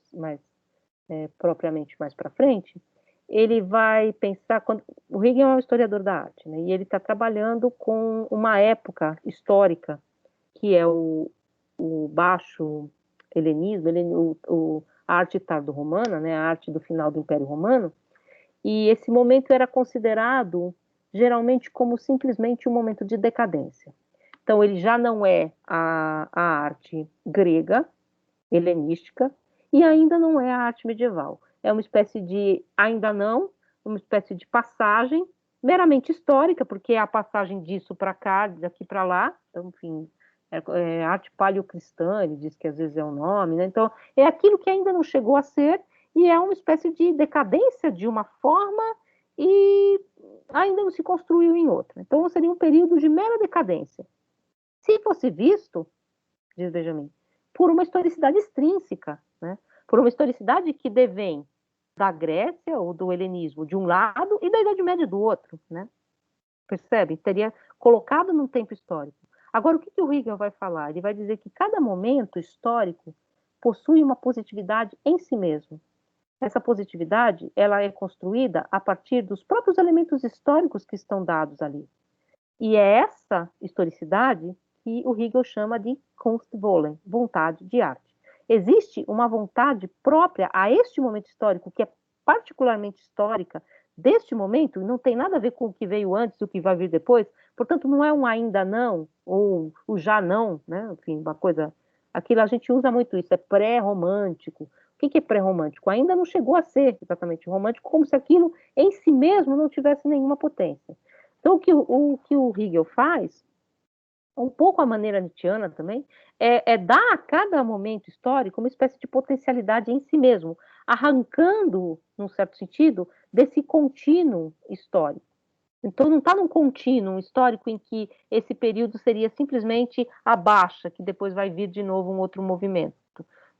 propriamente mais para frente, ele vai pensar, o Hegel é um historiador da arte, né, e ele está trabalhando com uma época histórica, que é o baixo helenismo, a arte tardo-romana, né, a arte do final do Império Romano, e esse momento era considerado geralmente como simplesmente um momento de decadência. Então, ele já não é a arte grega, helenística, e ainda não é a arte medieval. É uma espécie de, ainda não, uma espécie de passagem meramente histórica, porque é a passagem disso para cá, daqui para lá, então, enfim, arte paleocristã, ele diz que às vezes é um nome, né? Então, é aquilo que ainda não chegou a ser, e é uma espécie de decadência de uma forma e ainda não se construiu em outra. Então, seria um período de mera decadência. Se fosse visto, diz Benjamin, por uma historicidade extrínseca, né? Por uma historicidade que devém da Grécia ou do helenismo de um lado e da Idade Média do outro, né? Percebe? Teria colocado num tempo histórico. Agora, o que o Hegel vai falar? Ele vai dizer que cada momento histórico possui uma positividade em si mesmo. Essa positividade, ela é construída a partir dos próprios elementos históricos que estão dados ali. E é essa historicidade que o Hegel chama de Kunstwollen, vontade de arte. Existe uma vontade própria a este momento histórico, que é particularmente histórica, deste momento, não tem nada a ver com o que veio antes e o que vai vir depois, portanto, não é um ainda não, ou o já não, né? Enfim, uma coisa. Aquilo a gente usa muito isso, é pré-romântico. O que é pré-romântico? Ainda não chegou a ser exatamente romântico, como se aquilo em si mesmo não tivesse nenhuma potência. Então, o que o Hegel faz, um pouco a maneira nietzschiana também, é dar a cada momento histórico uma espécie de potencialidade em si mesmo, arrancando, num certo sentido, desse contínuo histórico. Então, não está num contínuo histórico em que esse período seria simplesmente a baixa, que depois vai vir de novo um outro movimento.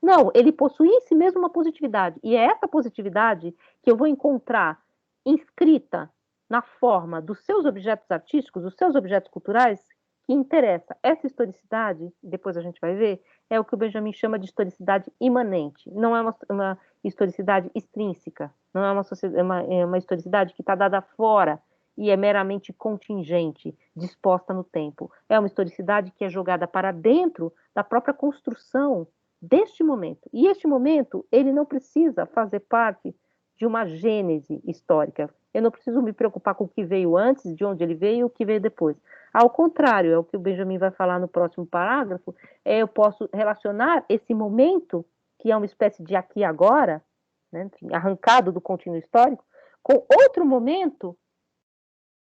Não, ele possui em si mesmo uma positividade, e é essa positividade que eu vou encontrar inscrita na forma dos seus objetos artísticos, dos seus objetos culturais, que interessa. Essa historicidade, depois a gente vai ver, é o que o Benjamin chama de historicidade imanente. Não é uma historicidade extrínseca, não é uma historicidade que está dada fora e é meramente contingente, disposta no tempo. É uma historicidade que é jogada para dentro da própria construção deste momento. E este momento, ele não precisa fazer parte de uma gênese histórica. Eu não preciso me preocupar com o que veio antes, de onde ele veio e o que veio depois. Ao contrário, é o que o Benjamin vai falar no próximo parágrafo, eu posso relacionar esse momento, que é uma espécie de aqui e agora, né, arrancado do contínuo histórico, com outro momento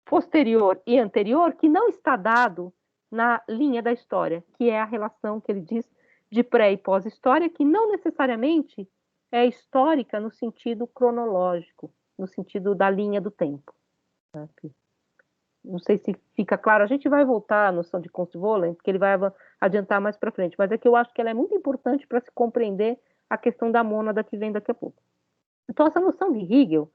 posterior e anterior que não está dado na linha da história, que é a relação que ele diz de pré e pós-história, que não necessariamente é histórica no sentido cronológico, no sentido da linha do tempo. Não sei se fica claro, a gente vai voltar à noção de Kunstwollen, porque ele vai adiantar mais para frente, mas é que eu acho que ela é muito importante para se compreender a questão da mônada que vem daqui a pouco. Então, essa noção de Hegel,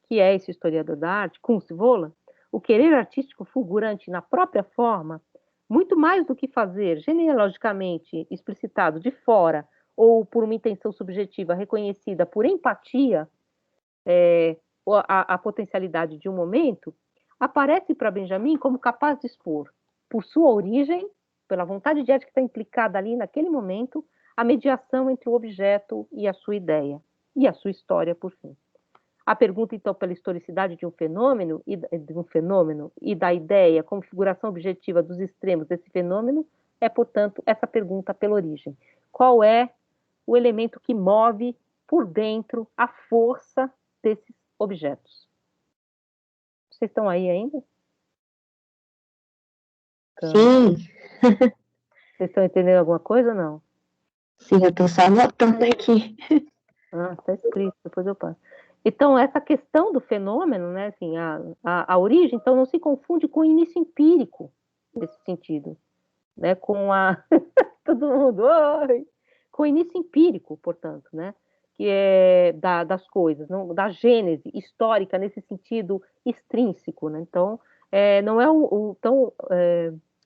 que é esse historiador da arte, Kunstwollen, o querer artístico fulgurante na própria forma, muito mais do que fazer genealogicamente explicitado de fora ou por uma intenção subjetiva reconhecida por empatia, a potencialidade de um momento, aparece para Benjamin como capaz de expor, por sua origem, pela vontade de arte que está implicada ali naquele momento, a mediação entre o objeto e a sua ideia, e a sua história, por fim. A pergunta, então, pela historicidade de um fenômeno e da ideia, configuração objetiva dos extremos desse fenômeno, é, portanto, essa pergunta pela origem. Qual é o elemento que move por dentro a força desses objetos? Vocês estão aí ainda? explicando. Sim. Vocês estão entendendo alguma coisa ou não? Sim, eu estou só anotando aqui. Ah, está escrito, depois eu passo. Então, essa questão do fenômeno, né, assim, a origem, então, não se confunde com o início empírico, nesse sentido, né, com a... Todo mundo, oi! Com o início empírico, portanto, né, que é das coisas, não, da gênese histórica, nesse sentido extrínseco, né, então, não é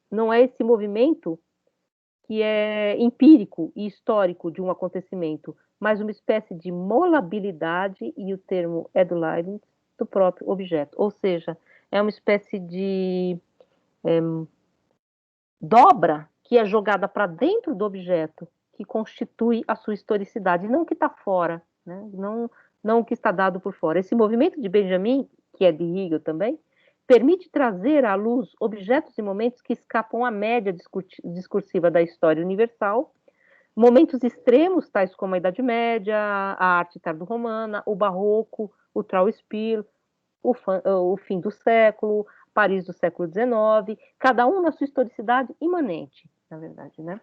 não é esse movimento que é empírico e histórico de um acontecimento, mas uma espécie de molabilidade, e o termo é do Leibniz, do próprio objeto. Ou seja, é uma espécie de dobra que é jogada para dentro do objeto, que constitui a sua historicidade, não que está fora, né? Não o que está dado por fora. Esse movimento de Benjamin, que é de Hegel também, permite trazer à luz objetos e momentos que escapam à média discursiva da história universal, momentos extremos, tais como a Idade Média, a arte tardo-romana, o Barroco, o Trauspiel, o fim do século, Paris do século XIX, cada um na sua historicidade imanente, na verdade, né?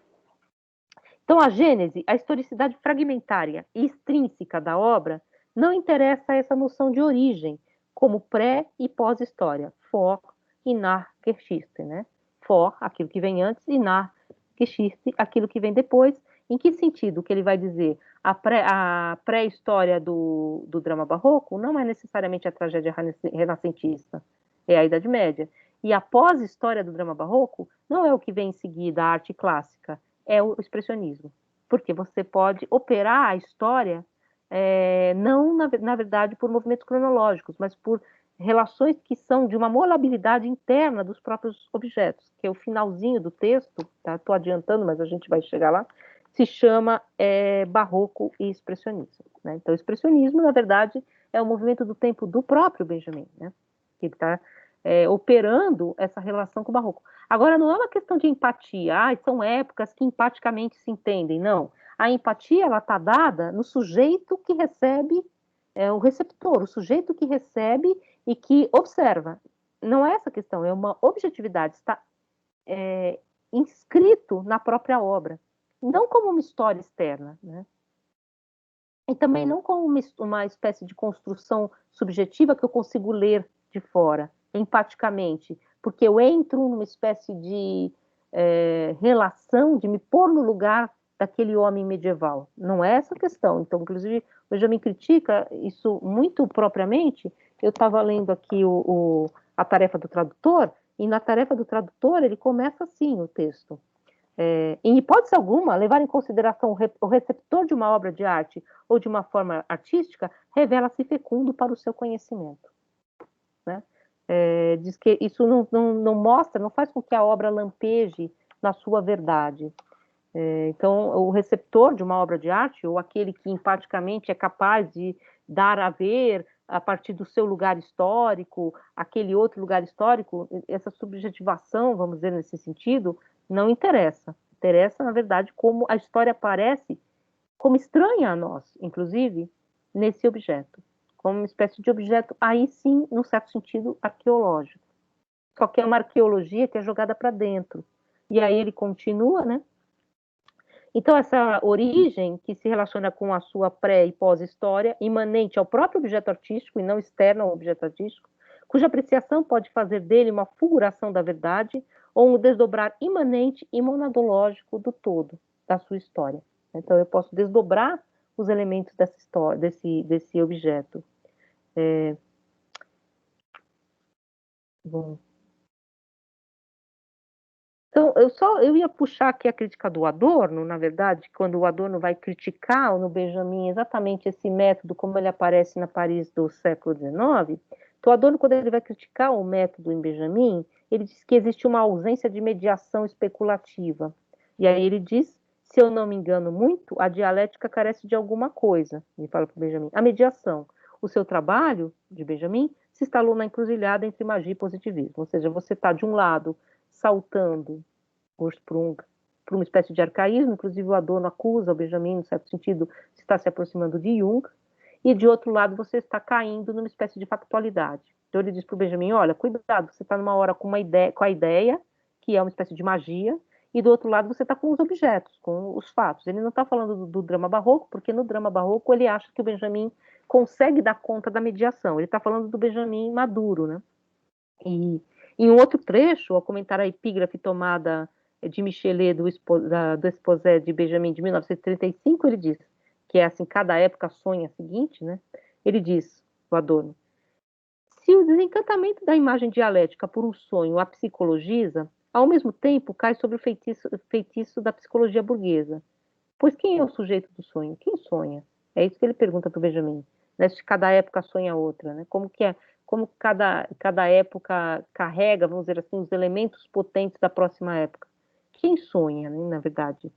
Então, a gênese, a historicidade fragmentária e extrínseca da obra, não interessa a essa noção de origem, como pré e pós-história, vor e nach Geschichte, né? For, aquilo que vem antes, e nach Geschichte, aquilo que vem depois. Em que sentido que ele vai dizer? A pré-história do drama barroco não é necessariamente a tragédia renascentista, é a Idade Média. E a pós-história do drama barroco não é o que vem em seguida, a arte clássica, é o expressionismo. Porque você pode operar a história, não, na verdade, por movimentos cronológicos, mas por relações que são de uma molabilidade interna dos próprios objetos, que é o finalzinho do texto, tá? Estou adiantando, mas a gente vai chegar lá, se chama barroco e expressionismo, né? Então, o expressionismo, na verdade, é o movimento do tempo do próprio Benjamin, né? Que ele está operando essa relação com o barroco. Agora, não é uma questão de empatia, são épocas que empaticamente se entendem, não. A empatia, ela está dada no sujeito que recebe, o receptor, o sujeito que recebe e que observa. Não é essa questão, é uma objetividade, está inscrito na própria obra, não como uma história externa, né? E também não como uma espécie de construção subjetiva que eu consigo ler de fora, empaticamente, porque eu entro numa espécie de relação, de me pôr no lugar daquele homem medieval. Não é essa a questão. Então, inclusive, o Benjamin critica isso muito propriamente. Eu estava lendo aqui a tarefa do tradutor, e na tarefa do tradutor ele começa assim o texto. Em hipótese alguma, levar em consideração o receptor de uma obra de arte ou de uma forma artística revela-se fecundo para o seu conhecimento, né? Diz que isso não mostra, não faz com que a obra lampeje na sua verdade. Então, o receptor de uma obra de arte, ou aquele que empaticamente é capaz de dar a ver a partir do seu lugar histórico, aquele outro lugar histórico, essa subjetivação, vamos dizer nesse sentido, não interessa. Interessa, na verdade, como a história aparece como estranha a nós, inclusive, nesse objeto. Como uma espécie de objeto, aí sim, num certo sentido, arqueológico. Só que é uma arqueologia que é jogada para dentro. E aí ele continua, né? Então, essa origem, que se relaciona com a sua pré- e pós-história, imanente ao próprio objeto artístico e não externa ao objeto artístico, cuja apreciação pode fazer dele uma fulguração da verdade ou um desdobrar imanente e monadológico do todo, da sua história. Então, eu posso desdobrar os elementos dessa história, desse objeto. Bom. Então, eu ia puxar aqui a crítica do Adorno, na verdade, quando o Adorno vai criticar no Benjamin exatamente esse método, como ele aparece na Paris do século XIX. Então, o Adorno, quando ele vai criticar o método em Benjamin, ele diz que existe uma ausência de mediação especulativa. E aí ele diz, se eu não me engano muito, a dialética carece de alguma coisa, ele fala para o Benjamin, a mediação. O seu trabalho, de Benjamin, se instalou na encruzilhada entre magia e positivismo, ou seja, você está, de um lado, saltando para uma espécie de arcaísmo, inclusive o Adorno acusa o Benjamin, em certo sentido, de estar se aproximando de Jung, e de outro lado você está caindo numa espécie de factualidade. Então ele diz para o Benjamin, olha, cuidado, você está numa hora com a ideia que é uma espécie de magia, e do outro lado você está com os objetos, com os fatos. Ele não está falando do drama barroco, porque no drama barroco ele acha que o Benjamin consegue dar conta da mediação. Ele está falando do Benjamin maduro, né? E em um outro trecho, ao comentar a epígrafe tomada de Michelet do Exposé de Benjamin de 1935, ele diz, que é assim, cada época sonha a seguinte, né? Ele diz, o Adorno, se o desencantamento da imagem dialética por um sonho a psicologiza, ao mesmo tempo cai sobre o feitiço da psicologia burguesa. Pois quem é o sujeito do sonho? Quem sonha? É isso que ele pergunta para o Benjamin. Né? Se cada época sonha outra, né? Como que é? Como cada época carrega, vamos dizer assim, os elementos potentes da próxima época. Quem sonha, né, na verdade?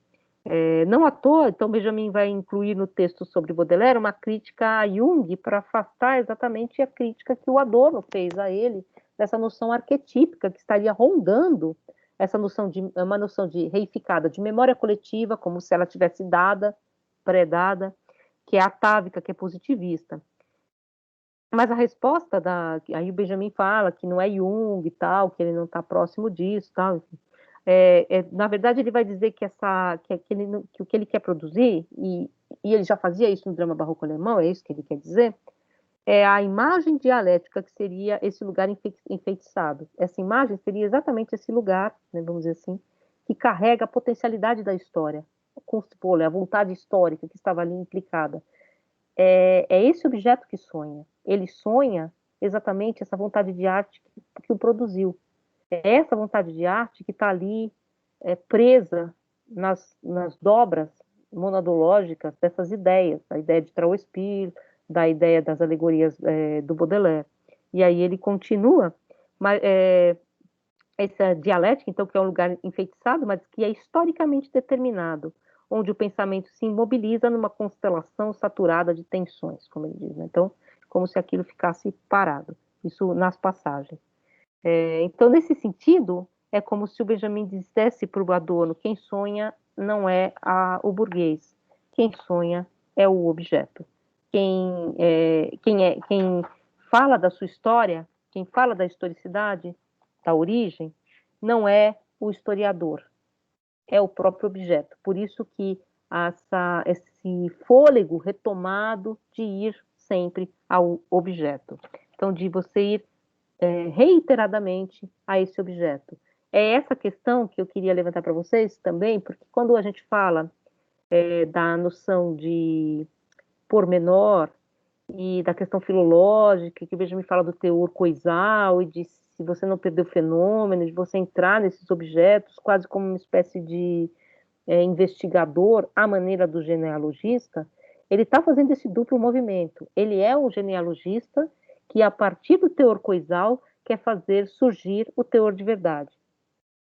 Não à toa, então Benjamin vai incluir no texto sobre Baudelaire uma crítica a Jung para afastar exatamente a crítica que o Adorno fez a ele, dessa noção arquetípica que estaria rondando essa noção de uma noção de reificada de memória coletiva, como se ela tivesse dada, pré-dada, que é atávica, que é positivista. Mas a resposta aí o Benjamin fala que não é Jung e tal, que ele não está próximo disso, tal, enfim. Na verdade, ele vai dizer que o que ele quer produzir, e ele já fazia isso no drama barroco alemão, é isso que ele quer dizer, é a imagem dialética que seria esse lugar enfeitiçado. Essa imagem seria exatamente esse lugar, né, vamos dizer assim, que carrega a potencialidade da história, a vontade histórica que estava ali implicada. É esse objeto que sonha. Ele sonha exatamente essa vontade de arte que o produziu. É essa vontade de arte que está ali presa nas dobras monadológicas dessas ideias, a ideia de Trauspir, da ideia das alegorias do Baudelaire. E aí ele continua, mas, essa dialética, então, que é um lugar enfeitiçado, mas que é historicamente determinado, onde o pensamento se imobiliza numa constelação saturada de tensões, como ele diz. Né? Então, como se aquilo ficasse parado, isso nas passagens. Então, nesse sentido, é como se o Benjamin dissesse para o Adorno: quem sonha não é o burguês, quem sonha é o objeto. Quem fala da sua história, quem fala da historicidade, da origem, não é o historiador, é o próprio objeto. Por isso que esse fôlego retomado de ir sempre ao objeto. Então, de você ir reiteradamente a esse objeto. É essa questão que eu queria levantar para vocês também, porque quando a gente fala da noção de pormenor e da questão filológica, que o Benjamin fala do teor coisal e de se você não perder o fenômeno, de você entrar nesses objetos quase como uma espécie de investigador à maneira do genealogista, ele está fazendo esse duplo movimento. Ele é um genealogista que, a partir do teor coisal, quer fazer surgir o teor de verdade.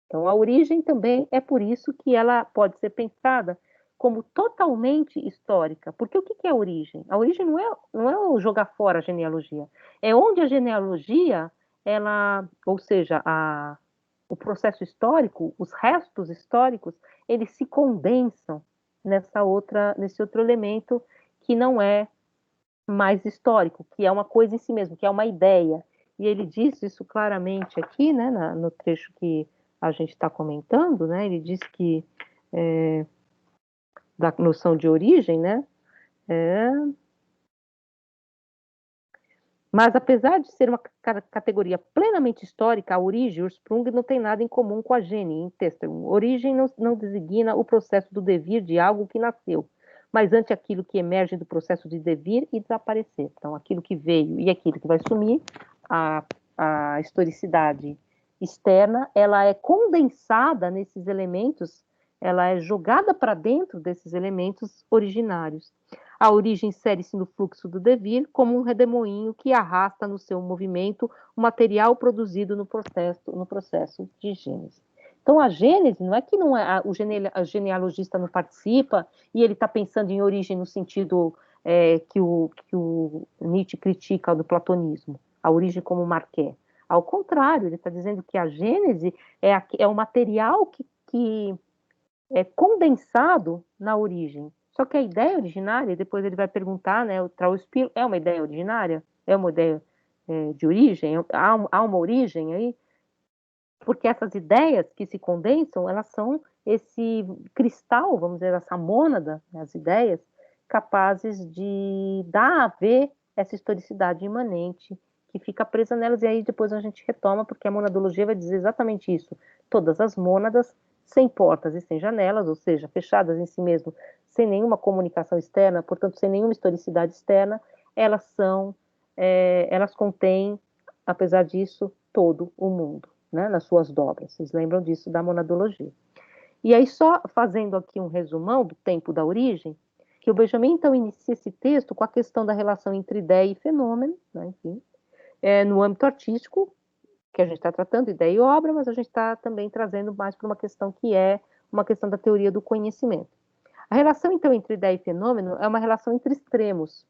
Então, a origem também é por isso que ela pode ser pensada como totalmente histórica. Porque o que é a origem? A origem não é o jogar fora a genealogia. É onde a genealogia, ou seja, o processo histórico, os restos históricos, eles se condensam nesse outro elemento que não é mais histórico, que é uma coisa em si mesmo, que é uma ideia. E ele diz isso claramente aqui, né, no trecho que a gente está comentando, né, ele diz que da noção de origem, né, mas apesar de ser uma categoria plenamente histórica, a origem, o Ursprung, não tem nada em comum com a gene, em Testerum. Origem não designa o processo do devir de algo que nasceu, mas ante aquilo que emerge do processo de devir e desaparecer. Então, aquilo que veio e aquilo que vai sumir, a historicidade externa, ela é condensada nesses elementos, ela é jogada para dentro desses elementos originários. A origem insere-se no fluxo do devir como um redemoinho que arrasta no seu movimento o material produzido no processo de gênese. Então, a gênese não é que o genealogista não participa e ele está pensando em origem no sentido que o Nietzsche critica do platonismo, a origem como marqué. Ao contrário, ele está dizendo que a gênese é o material que é condensado na origem. Só que a ideia originária, depois ele vai perguntar, né, o Trauspil é uma ideia originária? É uma ideia de origem? Há uma origem aí? porque essas ideias que se condensam, elas são esse cristal, vamos dizer, essa mônada, né, as ideias, capazes de dar a ver essa historicidade imanente, que fica presa nelas, e aí depois a gente retoma, porque a monadologia vai dizer exatamente isso. Todas as mônadas, sem portas e sem janelas, ou seja, fechadas em si mesmo, sem nenhuma comunicação externa, portanto, sem nenhuma historicidade externa, elas contêm, apesar disso, todo o mundo, né, nas suas dobras. Vocês lembram disso da monadologia. E aí, só fazendo aqui um resumão do tempo da origem, que o Benjamin, então, inicia esse texto com a questão da relação entre ideia e fenômeno, né, enfim, no âmbito artístico, que a gente está tratando, ideia e obra, mas a gente está também trazendo mais para uma questão que é uma questão da teoria do conhecimento. A relação, então, entre ideia e fenômeno é uma relação entre extremos,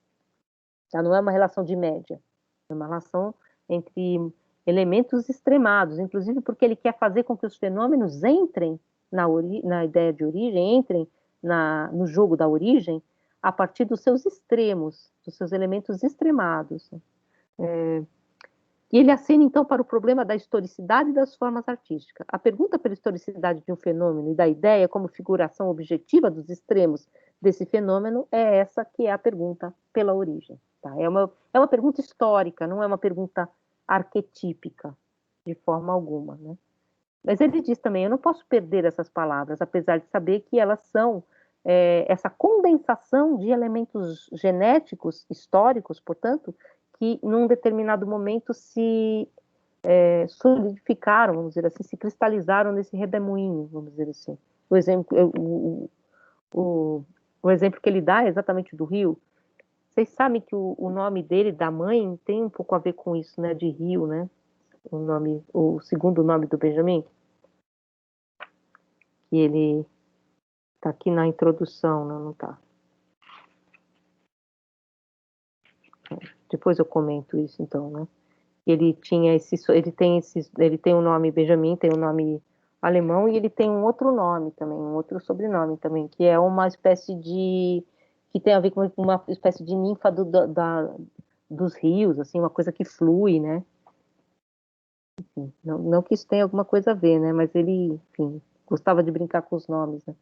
tá? Não é uma relação de média, é uma relação entre elementos extremados, inclusive porque ele quer fazer com que os fenômenos entrem na ideia de origem, entrem no jogo da origem, a partir dos seus extremos, dos seus elementos extremados. E ele acena, então, para o problema da historicidade das formas artísticas. A pergunta pela historicidade de um fenômeno e da ideia como figuração objetiva dos extremos desse fenômeno é essa que é a pergunta pela origem. Tá? É uma pergunta histórica, não é uma pergunta arquetípica, de forma alguma, né? Mas ele diz também, eu não posso perder essas palavras, apesar de saber que elas são essa condensação de elementos genéticos, históricos, portanto, que num determinado momento se solidificaram, vamos dizer assim, se cristalizaram nesse redemoinho, vamos dizer assim. O exemplo que ele dá é exatamente do rio. Vocês sabem que o nome dele, da mãe, tem um pouco a ver com isso, né, de rio, né? O segundo nome do Benjamin, que ele está aqui na introdução, não está? Depois eu comento isso, então, né? Ele tem um nome Benjamin, tem um nome alemão, e ele tem um outro nome também, um outro sobrenome também, que é uma espécie que tem a ver com uma espécie de ninfa dos rios, assim, uma coisa que flui, né? Enfim, não que isso tenha alguma coisa a ver, né? Mas ele, enfim, gostava de brincar com os nomes, né?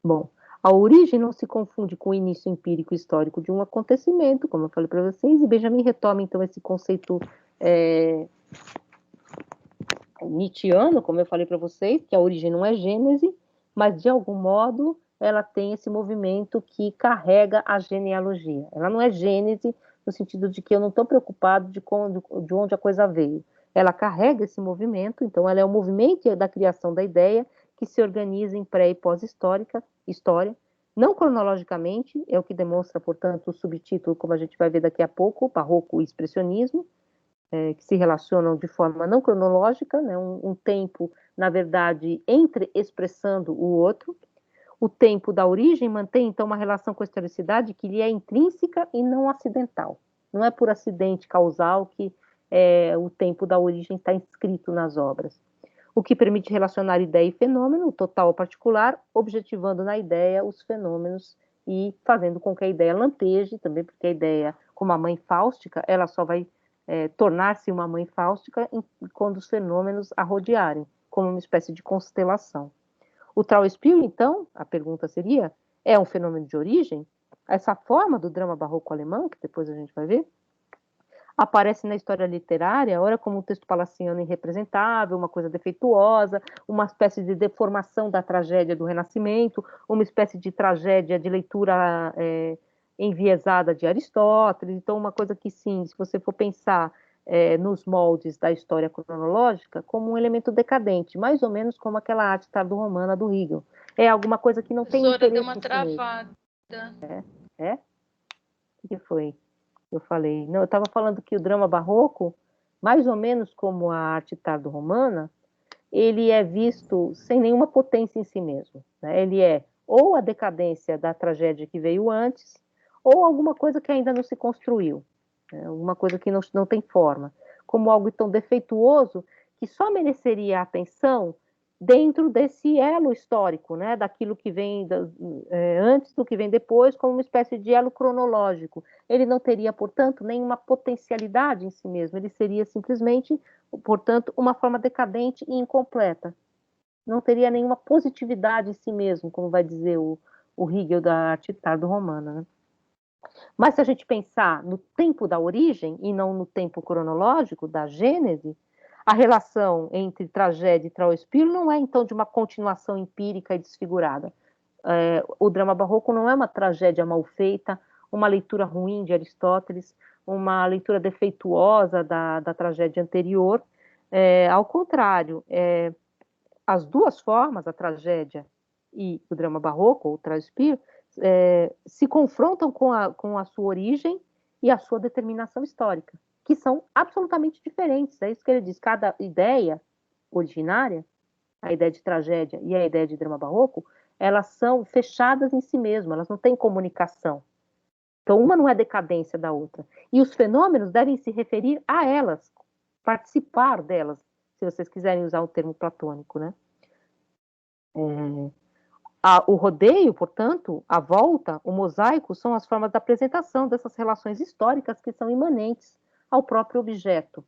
Bom, a origem não se confunde com o início empírico histórico de um acontecimento, como eu falei para vocês, e Benjamin retoma, então, esse conceito nietzschiano, como eu falei para vocês, que a origem não é gênese, mas, de algum modo, ela tem esse movimento que carrega a genealogia. Ela não é gênese no sentido de que eu não estou preocupado de onde a coisa veio. Ela carrega esse movimento, então ela é o movimento da criação da ideia que se organiza em pré- e pós-história, não cronologicamente, é o que demonstra, portanto, o subtítulo, como a gente vai ver daqui a pouco, barroco e expressionismo, que se relacionam de forma não cronológica, né, um tempo, na verdade, expressando o outro. O tempo da origem mantém, então, uma relação com a historicidade que lhe é intrínseca e não acidental. Não é por acidente causal que o tempo da origem está inscrito nas obras. O que permite relacionar ideia e fenômeno, total ou particular, objetivando na ideia os fenômenos e fazendo com que a ideia lampeje também, porque a ideia, como a mãe fáustica, ela só vai tornar-se uma mãe fáustica quando os fenômenos a rodearem, como uma espécie de constelação. O Trauerspiel, então, a pergunta seria, é um fenômeno de origem? Essa forma do drama barroco alemão, que depois a gente vai ver, aparece na história literária, ora como um texto palaciano irrepresentável, uma coisa defeituosa, uma espécie de deformação da tragédia do Renascimento, uma espécie de tragédia de leitura enviesada de Aristóteles, então uma coisa que, sim, se você for pensar nos moldes da história cronológica, como um elemento decadente, mais ou menos como aquela arte tardo-romana do Hegel. É alguma coisa que não tem interesse. Deu uma travada. É? O que foi? Eu falei, não, eu estava falando que o drama barroco, mais ou menos como a arte tardo-romana, ele é visto sem nenhuma potência em si mesmo, né? Ele é ou a decadência da tragédia que veio antes, ou alguma coisa que ainda não se construiu, né? Alguma coisa que não tem forma, como algo tão defeituoso que só mereceria a atenção dentro desse elo histórico, né, daquilo que vem antes do que vem depois, como uma espécie de elo cronológico. Ele não teria, portanto, nenhuma potencialidade em si mesmo, ele seria simplesmente, portanto, uma forma decadente e incompleta. Não teria nenhuma positividade em si mesmo, como vai dizer o Hegel da arte tardo-romana, né? Mas se a gente pensar no tempo da origem e não no tempo cronológico da Gênese, a relação entre tragédia e trauespiro não é, então, de uma continuação empírica e desfigurada. O drama barroco não é uma tragédia mal feita, uma leitura ruim de Aristóteles, uma leitura defeituosa da tragédia anterior. Ao contrário, as duas formas, a tragédia e o drama barroco, ou trauespiro, se confrontam com a sua origem e a sua determinação histórica, que são absolutamente diferentes. É isso que ele diz. Cada ideia originária, a ideia de tragédia e a ideia de drama barroco, elas são fechadas em si mesmas, elas não têm comunicação. Então, uma não é decadência da outra. E os fenômenos devem se referir a elas, participar delas, se vocês quiserem usar o termo platônico, né? O rodeio, portanto, a volta, o mosaico, são as formas da apresentação dessas relações históricas que são imanentes ao próprio objeto.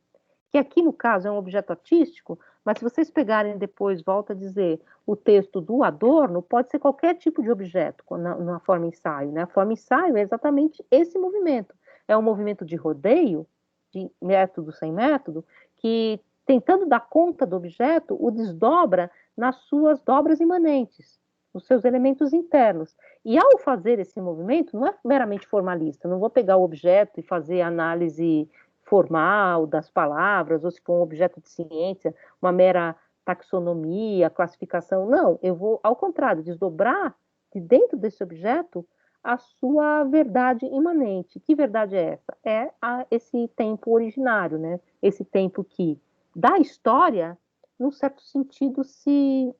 Que aqui, no caso, é um objeto artístico, mas se vocês pegarem depois, volta a dizer, o texto do Adorno, pode ser qualquer tipo de objeto, na forma ensaio, né? A forma ensaio é exatamente esse movimento. É um movimento de rodeio, de método sem método, que, tentando dar conta do objeto, o desdobra nas suas dobras imanentes, nos seus elementos internos. E ao fazer esse movimento, não é meramente formalista, não vou pegar o objeto e fazer análise formal das palavras, ou se for um objeto de ciência, uma mera taxonomia, classificação. Não, eu vou, ao contrário, desdobrar de dentro desse objeto a sua verdade imanente. Que verdade é essa? É esse tempo originário, né? Esse tempo que, da história, num certo sentido, se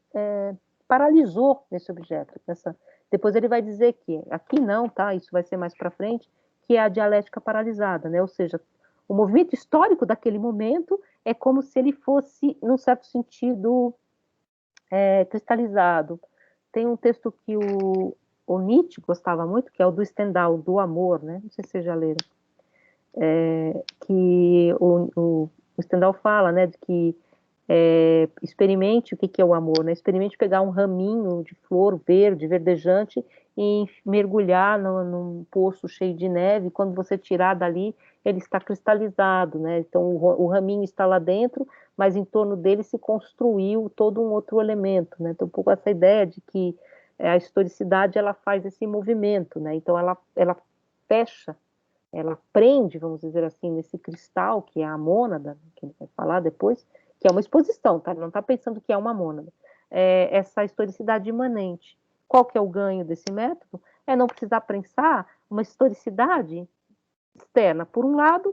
paralisou nesse objeto. Depois ele vai dizer que, aqui não, tá? Isso vai ser mais para frente, que é a dialética paralisada, né? Ou seja, o movimento histórico daquele momento é como se ele fosse, num certo sentido, cristalizado. Tem um texto que o Nietzsche gostava muito, que é o do Stendhal, do amor, né? Não sei se vocês já leram. Que o Stendhal fala, né, de que experimente o que é o amor, né? Experimente pegar um raminho de flor verde, verdejante, e mergulhar num poço cheio de neve. Quando você tirar dali, ele está cristalizado, né? Então o raminho está lá dentro, mas em torno dele se construiu todo um outro elemento, né? Então um pouco essa ideia de que a historicidade ela faz esse movimento, né? Então ela fecha, ela prende, vamos dizer assim, nesse cristal que é a mônada, que ele vai falar depois, que é uma exposição, tá? Ele não está pensando que é uma mônada. Essa historicidade imanente. Qual que é o ganho desse método? É não precisar pensar uma historicidade externa por um lado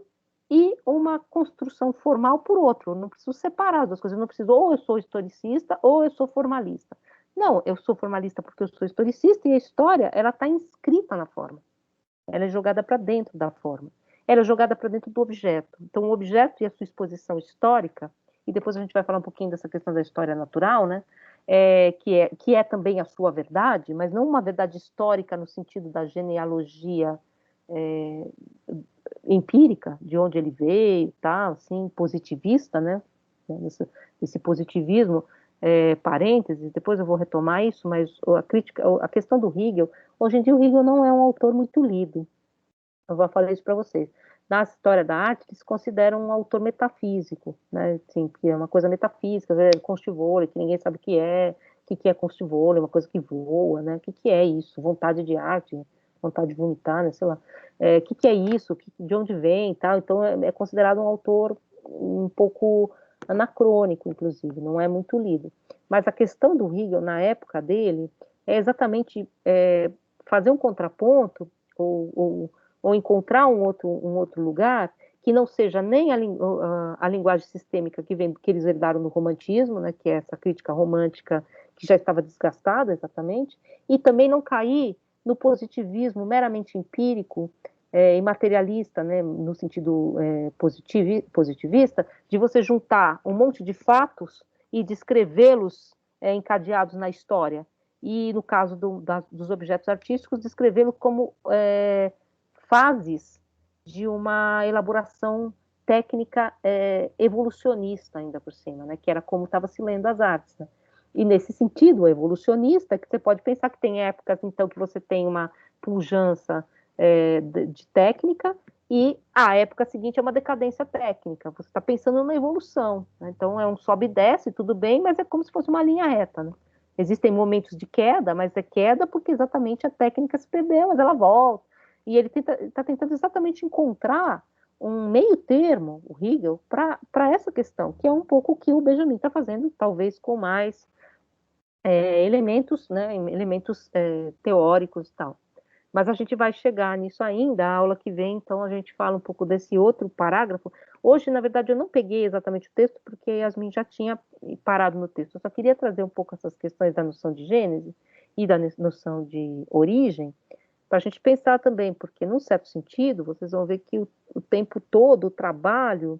e uma construção formal por outro. Eu não preciso separar as duas coisas. Eu não preciso, ou eu sou historicista, ou eu sou formalista. Não, eu sou formalista porque eu sou historicista e a história, ela está inscrita na forma. Ela é jogada para dentro da forma. Ela é jogada para dentro do objeto. Então, o objeto e a sua exposição histórica, e depois a gente vai falar um pouquinho dessa questão da história natural, né? Que é também a sua verdade, mas não uma verdade histórica no sentido da genealogia empírica, de onde ele veio, tá? Assim, positivista, né? Esse positivismo, parênteses, depois eu vou retomar isso, mas a questão do Hegel, hoje em dia o Hegel não é um autor muito lido. Eu vou falar isso para vocês. Na história da arte, eles consideram um autor metafísico, né? Assim, que é uma coisa metafísica, Conchivole, que ninguém sabe o que é Conchivole, uma coisa que voa, né? O que é isso? Vontade de arte, vontade de vomitar, né? Sei lá. O que é isso? De onde vem e tal? Então, é considerado um autor um pouco anacrônico, inclusive, não é muito lido. Mas a questão do Hegel, na época dele, é exatamente fazer um contraponto ou encontrar um outro lugar que não seja nem a linguagem sistêmica que eles herdaram no romantismo, né, que é essa crítica romântica que já estava desgastada, exatamente, e também não cair no positivismo meramente empírico e materialista, né, no sentido positivista, de você juntar um monte de fatos e descrevê-los encadeados na história. E, no caso dos objetos artísticos, descrevê-lo como fases de uma elaboração técnica evolucionista, ainda por cima, né? Que era como estava se lendo as artes. Né? E, nesse sentido, evolucionista, que você pode pensar que tem épocas, então, que você tem uma pujança de técnica, e a época seguinte é uma decadência técnica. Você está pensando na evolução. Né? Então, é um sobe e desce, tudo bem, mas é como se fosse uma linha reta. Né? Existem momentos de queda, mas é queda porque exatamente a técnica se perdeu, mas ela volta. E ele está tentando exatamente encontrar um meio termo, o Hegel, para essa questão, que é um pouco o que o Benjamin está fazendo, talvez com mais elementos, né, elementos teóricos e tal. Mas a gente vai chegar nisso ainda, a aula que vem, então a gente fala um pouco desse outro parágrafo. Hoje, na verdade, eu não peguei exatamente o texto, porque Yasmin já tinha parado no texto. Eu só queria trazer um pouco essas questões da noção de Gênese e da noção de origem, para a gente pensar também, porque, num certo sentido, vocês vão ver que o tempo todo, o trabalho,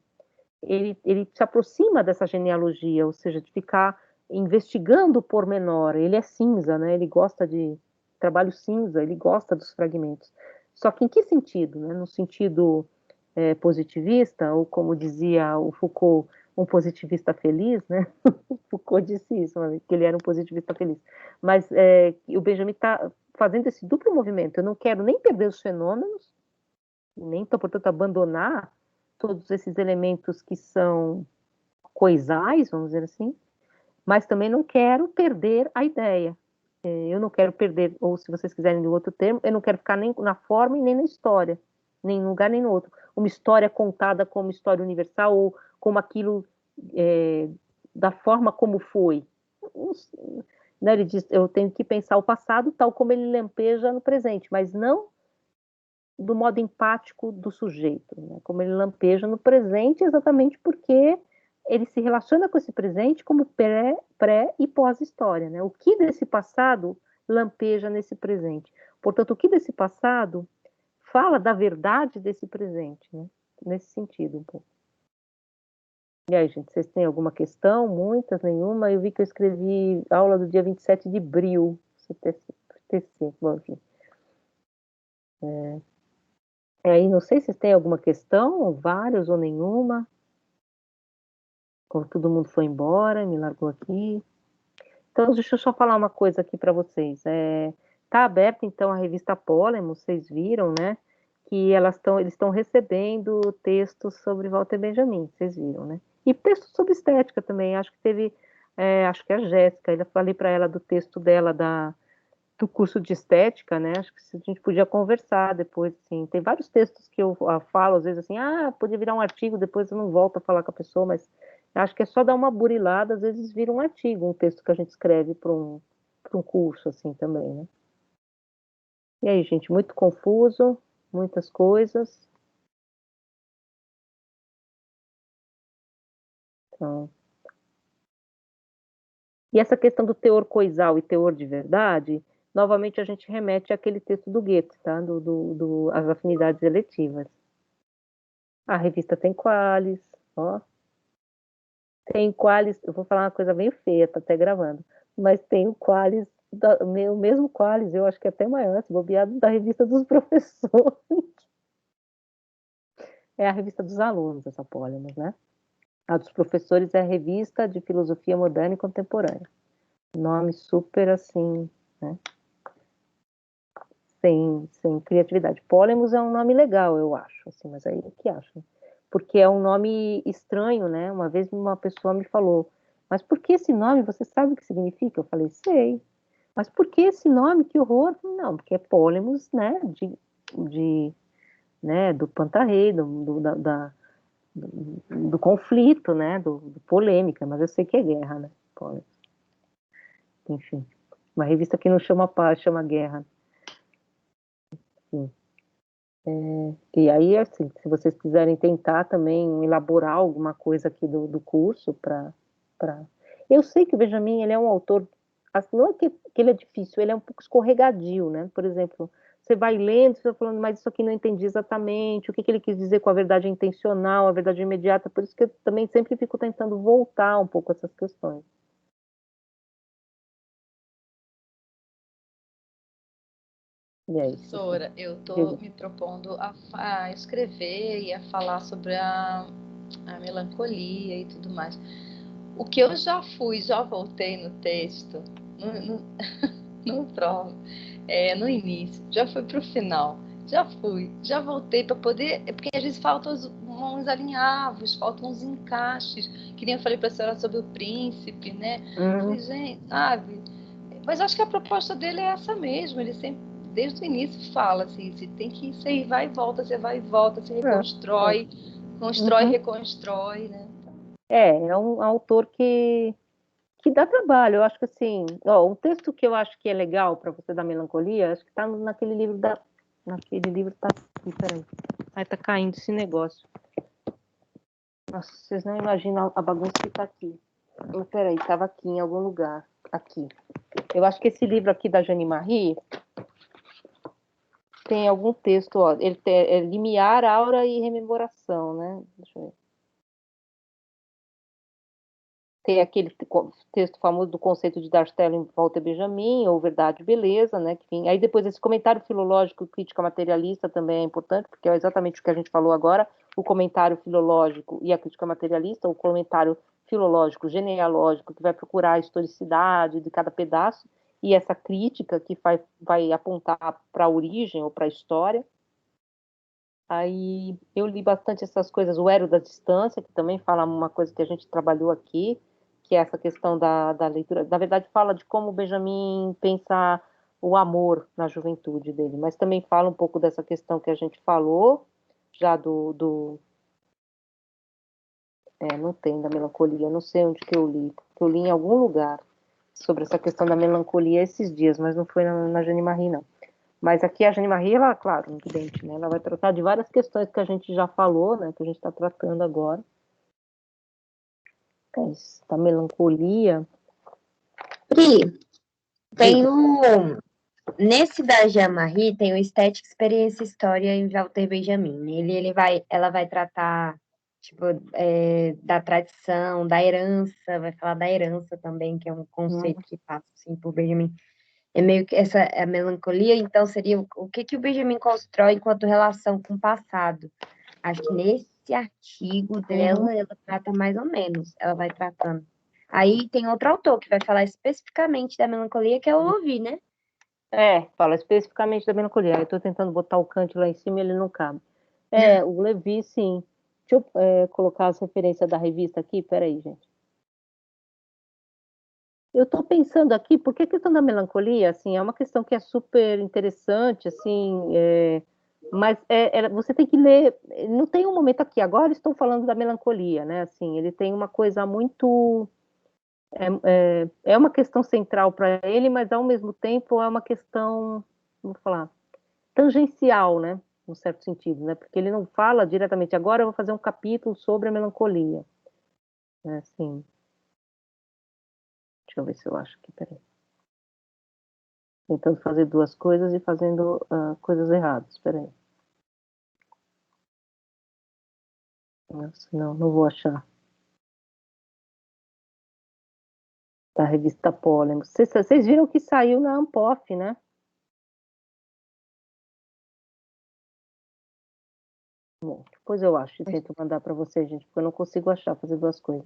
ele se aproxima dessa genealogia, ou seja, de ficar investigando o pormenor. Ele é cinza, né? Ele gosta de trabalho cinza, ele gosta dos fragmentos. Só que em que sentido? Né? No sentido positivista, ou como dizia o Foucault, um positivista feliz, né? O Foucault disse isso, que ele era um positivista feliz. Mas o Benjamin está fazendo esse duplo movimento. Eu não quero nem perder os fenômenos, nem, portanto, abandonar todos esses elementos que são coisais, vamos dizer assim, mas também não quero perder a ideia. Eu não quero perder, ou se vocês quiserem de outro termo, eu não quero ficar nem na forma e nem na história, nem num lugar nem no outro. Uma história contada como história universal ou como aquilo da forma como foi. Né, ele diz, eu tenho que pensar o passado tal como ele lampeja no presente, mas não do modo empático do sujeito, né? Como ele lampeja no presente exatamente porque ele se relaciona com esse presente como pré e pós-história, né? O que desse passado lampeja nesse presente? Portanto, o que desse passado fala da verdade desse presente, né? Nesse sentido, um pouco. E aí, gente, vocês têm alguma questão? Muitas, nenhuma? Eu vi que eu escrevi aula do dia 27 de abril, TC, bom, enfim. Aí, não sei se tem alguma questão, ou várias, ou nenhuma. Como todo mundo foi embora, me largou aqui. Então, deixa eu só falar uma coisa aqui para vocês. Tá aberta, então, a revista Polemo, vocês viram, né? Que eles estão recebendo textos sobre Walter Benjamin, vocês viram, né? E textos sobre estética também. Acho que teve, acho que a Jéssica, eu falei para ela do texto dela do curso de estética, né? Acho que a gente podia conversar depois, assim. Tem vários textos que eu falo, às vezes, assim, podia virar um artigo, depois eu não volto a falar com a pessoa, mas acho que é só dar uma burilada, às vezes vira um artigo, um texto que a gente escreve para um curso, assim, também, né? E aí, gente, muito confuso, muitas coisas. Então... E essa questão do teor coisal e teor de verdade, novamente a gente remete àquele texto do Goethe, tá? As afinidades eletivas. A revista tem qualis, ó. Tem qualis, eu vou falar uma coisa meio feia, tá até gravando, mas tem o qualis, o mesmo qualis, eu acho que é até maior, se bobeado, da revista dos professores. É a revista dos alunos, essa Polemos, né? A dos professores é a Revista de Filosofia Moderna e Contemporânea. Nome super assim, né? Sem criatividade. Polemos é um nome legal, eu acho, assim, mas aí o que acho? Porque é um nome estranho, né? Uma vez uma pessoa me falou, mas por que esse nome? Você sabe o que significa? Eu falei, sei. Mas por que esse nome? Que horror! Não, porque é Polemos, né? Né? Do Pantarrei, do conflito, né? Do polêmica, mas eu sei que é guerra, né? Polemos. Enfim, uma revista que não chama paz, chama guerra. Sim. E aí, assim, se vocês quiserem tentar também elaborar alguma coisa aqui do curso para... Eu sei que o Benjamin, ele é um autor, assim, não é que ele é difícil, ele é um pouco escorregadio, né? Por exemplo, você vai lendo, você vai falando, mas isso aqui não entendi exatamente, o que ele quis dizer com a verdade intencional, a verdade imediata, por isso que eu também sempre fico tentando voltar um pouco a essas questões. E aí, Professora, eu estou diga. me propondo a escrever e a falar sobre a melancolia e tudo mais. O que eu já voltei no texto, no, no, no início, já fui para o final, já voltei para poder, porque às vezes faltam uns alinhavos, faltam uns encaixes, que nem eu falei para a senhora sobre o príncipe, né? Uhum. Falei, gente, sabe? Mas acho que a proposta dele é essa mesmo, ele sempre, desde o início fala assim, se tem que isso aí, vai e volta, você vai e volta, se É. reconstrói, constrói, Uhum. reconstrói, né? É um autor que dá trabalho. Eu acho que assim, ó, um texto que eu acho que é legal para você dar melancolia, acho que está naquele livro da. Naquele livro tá aqui, peraí. Ai, tá caindo esse negócio. Nossa, vocês não imaginam a bagunça que tá aqui. Peraí, estava aqui em algum lugar. Aqui. Eu acho que esse livro aqui da Jeanne Marie tem algum texto, ó. Ele tem limiar, aura e rememoração, né? Deixa eu ver. Tem aquele texto famoso do conceito de Darstello em Walter Benjamin, ou Verdade e Beleza, né? Enfim, aí depois esse comentário filológico crítica materialista também é importante, porque é exatamente o que a gente falou agora, o comentário filológico e a crítica materialista, o comentário filológico genealógico, que vai procurar a historicidade de cada pedaço, e essa crítica que vai apontar para a origem ou para a história. Aí eu li bastante essas coisas, o Hero da Distância, que também fala uma coisa que a gente trabalhou aqui, que é essa questão da leitura. Na verdade, fala de como o Benjamin pensa o amor na juventude dele, mas também fala um pouco dessa questão que a gente falou, já não tem, da melancolia, eu não sei onde que eu li, porque eu li em algum lugar sobre essa questão da melancolia esses dias, mas não foi na Jeanne Marie, não. Mas aqui a Jeanne Marie, ela, claro, evidente, né? Ela vai tratar de várias questões que a gente já falou, né? Que a gente está tratando agora. Da melancolia. Pri, tem Diga. o. Nesse da Jean-Marie tem o Estética, Experiência e História em Walter Benjamin. Ela vai tratar, tipo, da tradição, da herança, vai falar da herança também, que é um conceito que passa, assim, por Benjamin. É meio que essa a melancolia, então seria o que que o Benjamin constrói enquanto relação com o passado. Acho que nesse artigo Uhum. dela, ela trata mais ou menos, ela vai tratando. Aí tem outro autor que vai falar especificamente da melancolia, que é o Levi, né? Fala especificamente da melancolia. Eu estou tentando botar o Kant lá em cima e ele não cabe. O Levi, sim. Deixa eu colocar as referências da revista aqui. Peraí, gente. Eu estou pensando aqui, porque a questão da melancolia, assim, é uma questão que é super interessante, assim, mas você tem que ler. Não tem um momento aqui. Agora estou falando da melancolia, né? Assim, ele tem uma coisa muito é uma questão central para ele, mas ao mesmo tempo é uma questão, vou falar, tangencial, né? Num certo sentido, né? Porque ele não fala diretamente. Agora eu vou fazer um capítulo sobre a melancolia, né? Assim, deixa eu ver se eu acho aqui, peraí. Tentando fazer duas coisas e fazendo coisas erradas, peraí. Nossa, não vou achar. Da revista Pólen. Vocês viram que saiu na Ampof, né? Bom, depois eu acho e tento mandar para vocês, gente, porque eu não consigo achar, fazer duas coisas.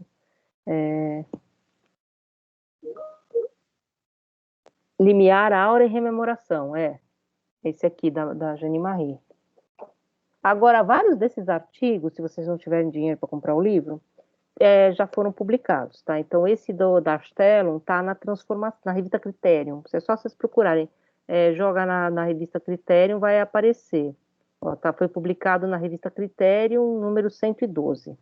Limiar, aura e rememoração, esse aqui da Jeanne Marie. Agora, vários desses artigos, se vocês não tiverem dinheiro para comprar o livro, já foram publicados, tá? Então, esse da Arstellum está na revista Criterion. É só vocês procurarem, joga na revista Criterion, vai aparecer. Ó, foi publicado na revista Criterion, número 112.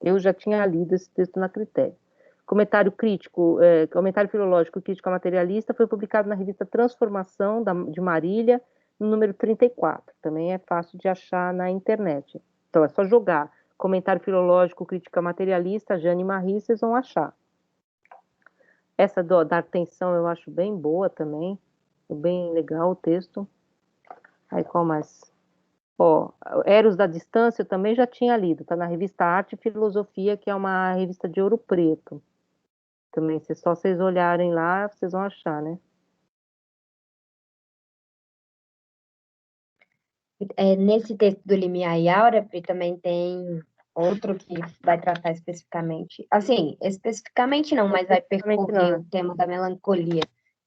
Eu já tinha lido esse texto na Critério. Comentário crítico, comentário filológico crítica materialista foi publicado na revista Transformação, de Marília, no número 34. Também é fácil de achar na internet. Então, é só jogar comentário filológico crítica materialista, Jeanne Marie, vocês vão achar. Essa da atenção eu acho bem boa também, bem legal o texto. Aí, qual mais? Ó, Eros da Distância eu também já tinha lido, tá na revista Arte e Filosofia, que é uma revista de Ouro Preto. Também, se só vocês olharem lá, vocês vão achar, né? Nesse texto do Limiar e Áurea, também tem outro que vai tratar especificamente, assim, especificamente não, mas vai Especificamente percorrer não. o tema da melancolia,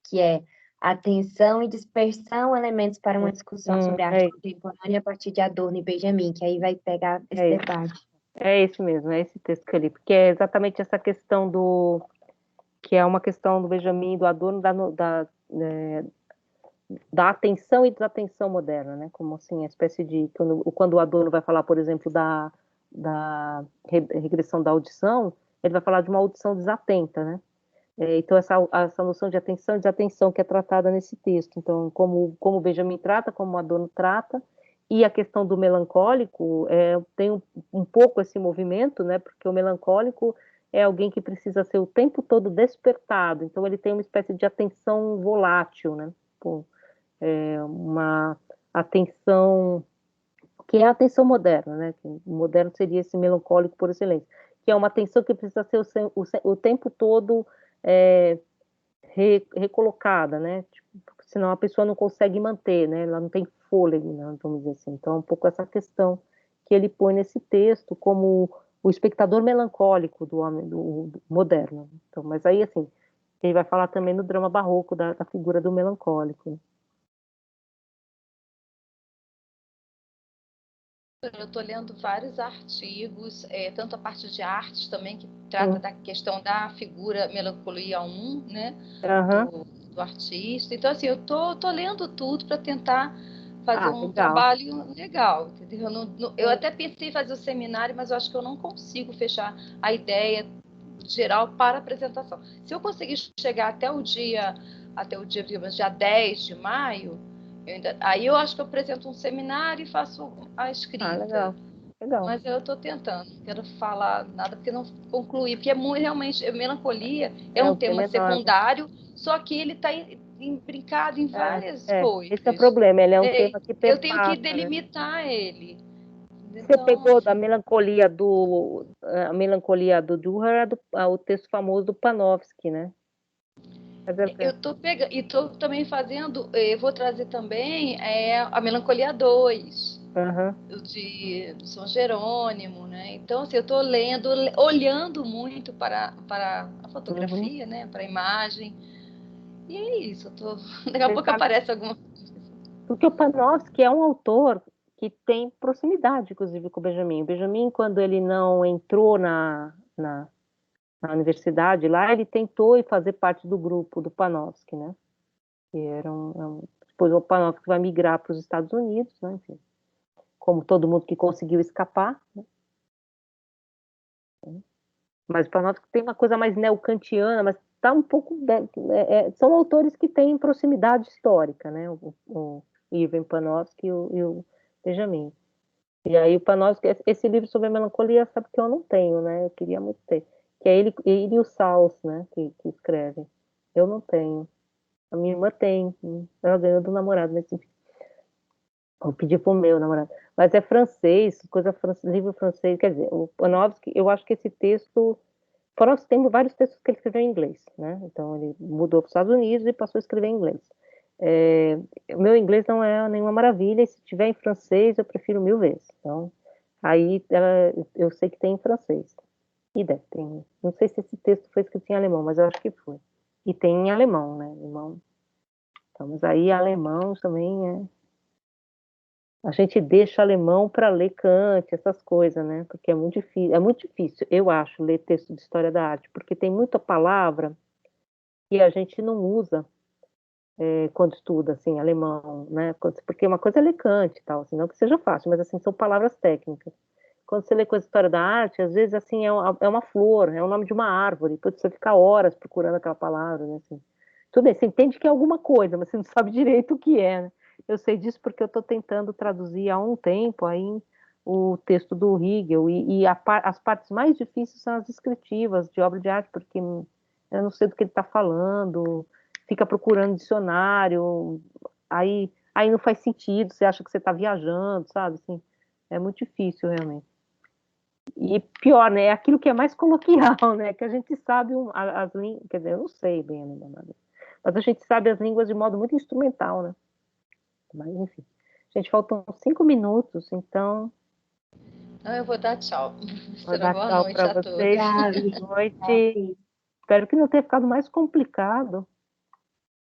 que é atenção e dispersão, elementos para uma discussão sobre a arte contemporânea a partir de Adorno e Benjamin, que aí vai pegar esse É isso. debate. É esse mesmo, é esse texto que eu li, porque é exatamente essa questão que é uma questão do Benjamin e do Adorno da atenção e desatenção moderna, né? Como assim, a espécie de quando o Adorno vai falar, por exemplo, da regressão da audição, ele vai falar de uma audição desatenta, né? Então essa noção de atenção e desatenção que é tratada nesse texto. Então, como o Benjamin trata, como o Adorno trata, e a questão do melancólico tem um pouco esse movimento, né? Porque o melancólico é alguém que precisa ser o tempo todo despertado. Então ele tem uma espécie de atenção volátil, né? Uma atenção que é a atenção moderna, né? O moderno seria esse melancólico por excelência, que é uma atenção que precisa ser o tempo todo é, recolocada, né? Tipo, senão a pessoa não consegue manter, né? Ela não tem fôlego, né? Vamos dizer assim. Então, é um pouco essa questão que ele põe nesse texto como o espectador melancólico do homem do moderno. Então, mas aí, assim, ele vai falar também no drama barroco da figura do melancólico, né? Eu estou lendo vários artigos, tanto a parte de artes também, que trata da questão da figura melancolia 1, né, do artista. Então, assim, eu tô lendo tudo para tentar fazer um trabalho legal, entendeu? Eu até pensei em fazer o seminário, mas eu acho que eu não consigo fechar a ideia geral para a apresentação. Se eu conseguir chegar até o dia, digamos, dia 10 de maio, aí eu acho que eu apresento um seminário e faço a escrita. Legal. Mas eu estou tentando, não quero falar nada porque não concluí, porque realmente, melancolia é um tema secundário, só que ele está imbricado em várias coisas. Esse é o problema, ele é um tema que perpassa. Eu tenho que delimitar, né? Ele. Você pegou da melancolia a melancolia do Dürer, o texto famoso do Panofsky, né? Eu estou pegando, e estou também fazendo, eu vou trazer também a Melancolia 2, de São Jerônimo, né? Então, assim, eu estou lendo, olhando muito para a fotografia, né? Para a imagem. E é isso, daqui a pouco aparece alguma coisa. Porque o Panofsky é um autor que tem proximidade, inclusive, com o Benjamin. O Benjamin, quando ele não entrou na universidade lá, ele tentou fazer parte do grupo do Panofsky, né? Que era depois o Panofsky vai migrar para os Estados Unidos, né? Enfim, como todo mundo que conseguiu escapar, né? Mas o Panofsky tem uma coisa mais neocantiana, mas está um pouco são autores que têm proximidade histórica, né? O Ivan Panofsky e o Benjamin. E aí o Panofsky, esse livro sobre a melancolia, sabe que eu não tenho, né? Eu queria muito ter. Que é ele e o Sals, né? Que escrevem. Eu não tenho. A minha irmã tem. Ela ganhou do namorado, mas enfim. Eu pedi pro meu namorado. Mas é francês, livro francês. Quer dizer, o Panofsky, eu acho que esse texto. Panofsky tem vários textos que ele escreveu em inglês, né? Então ele mudou para os Estados Unidos e passou a escrever em inglês. O meu inglês não é nenhuma maravilha, e se tiver em francês, eu prefiro 1000 vezes. Então, aí eu sei que tem em francês. E deve ter. Não sei se esse texto foi escrito em alemão, mas eu acho que foi. E tem em alemão, né? Alemão. Então, mas aí alemão também é. A gente deixa alemão para ler Kant, essas coisas, né? Porque é muito difícil, eu acho, ler texto de história da arte, porque tem muita palavra que a gente não usa quando estuda, assim, alemão, né? Porque uma coisa é ler Kant e tal, assim, não que seja fácil, mas, assim, são palavras técnicas. Quando você lê coisa de história da arte, às vezes, assim, é uma flor, é o nome de uma árvore, pode você ficar horas procurando aquela palavra, né, assim. Tudo bem, você entende que é alguma coisa, mas você não sabe direito o que é, né? Eu sei disso porque eu estou tentando traduzir há um tempo aí o texto do Hegel, e as partes mais difíceis são as descritivas de obra de arte, porque eu não sei do que ele está falando, fica procurando dicionário, aí não faz sentido, você acha que você está viajando, sabe? Assim, é muito difícil, realmente. E pior, né? É aquilo que é mais coloquial, né? Que a gente sabe as línguas, quer dizer, eu não sei bem ainda nada, mas a gente sabe as línguas de modo muito instrumental, né? Mas, enfim. Gente, faltam 5 minutos, então Eu vou dar tchau. vou Será dar boa tchau noite para a todos. vocês. Gabi, Boa noite. Espero que não tenha ficado mais complicado.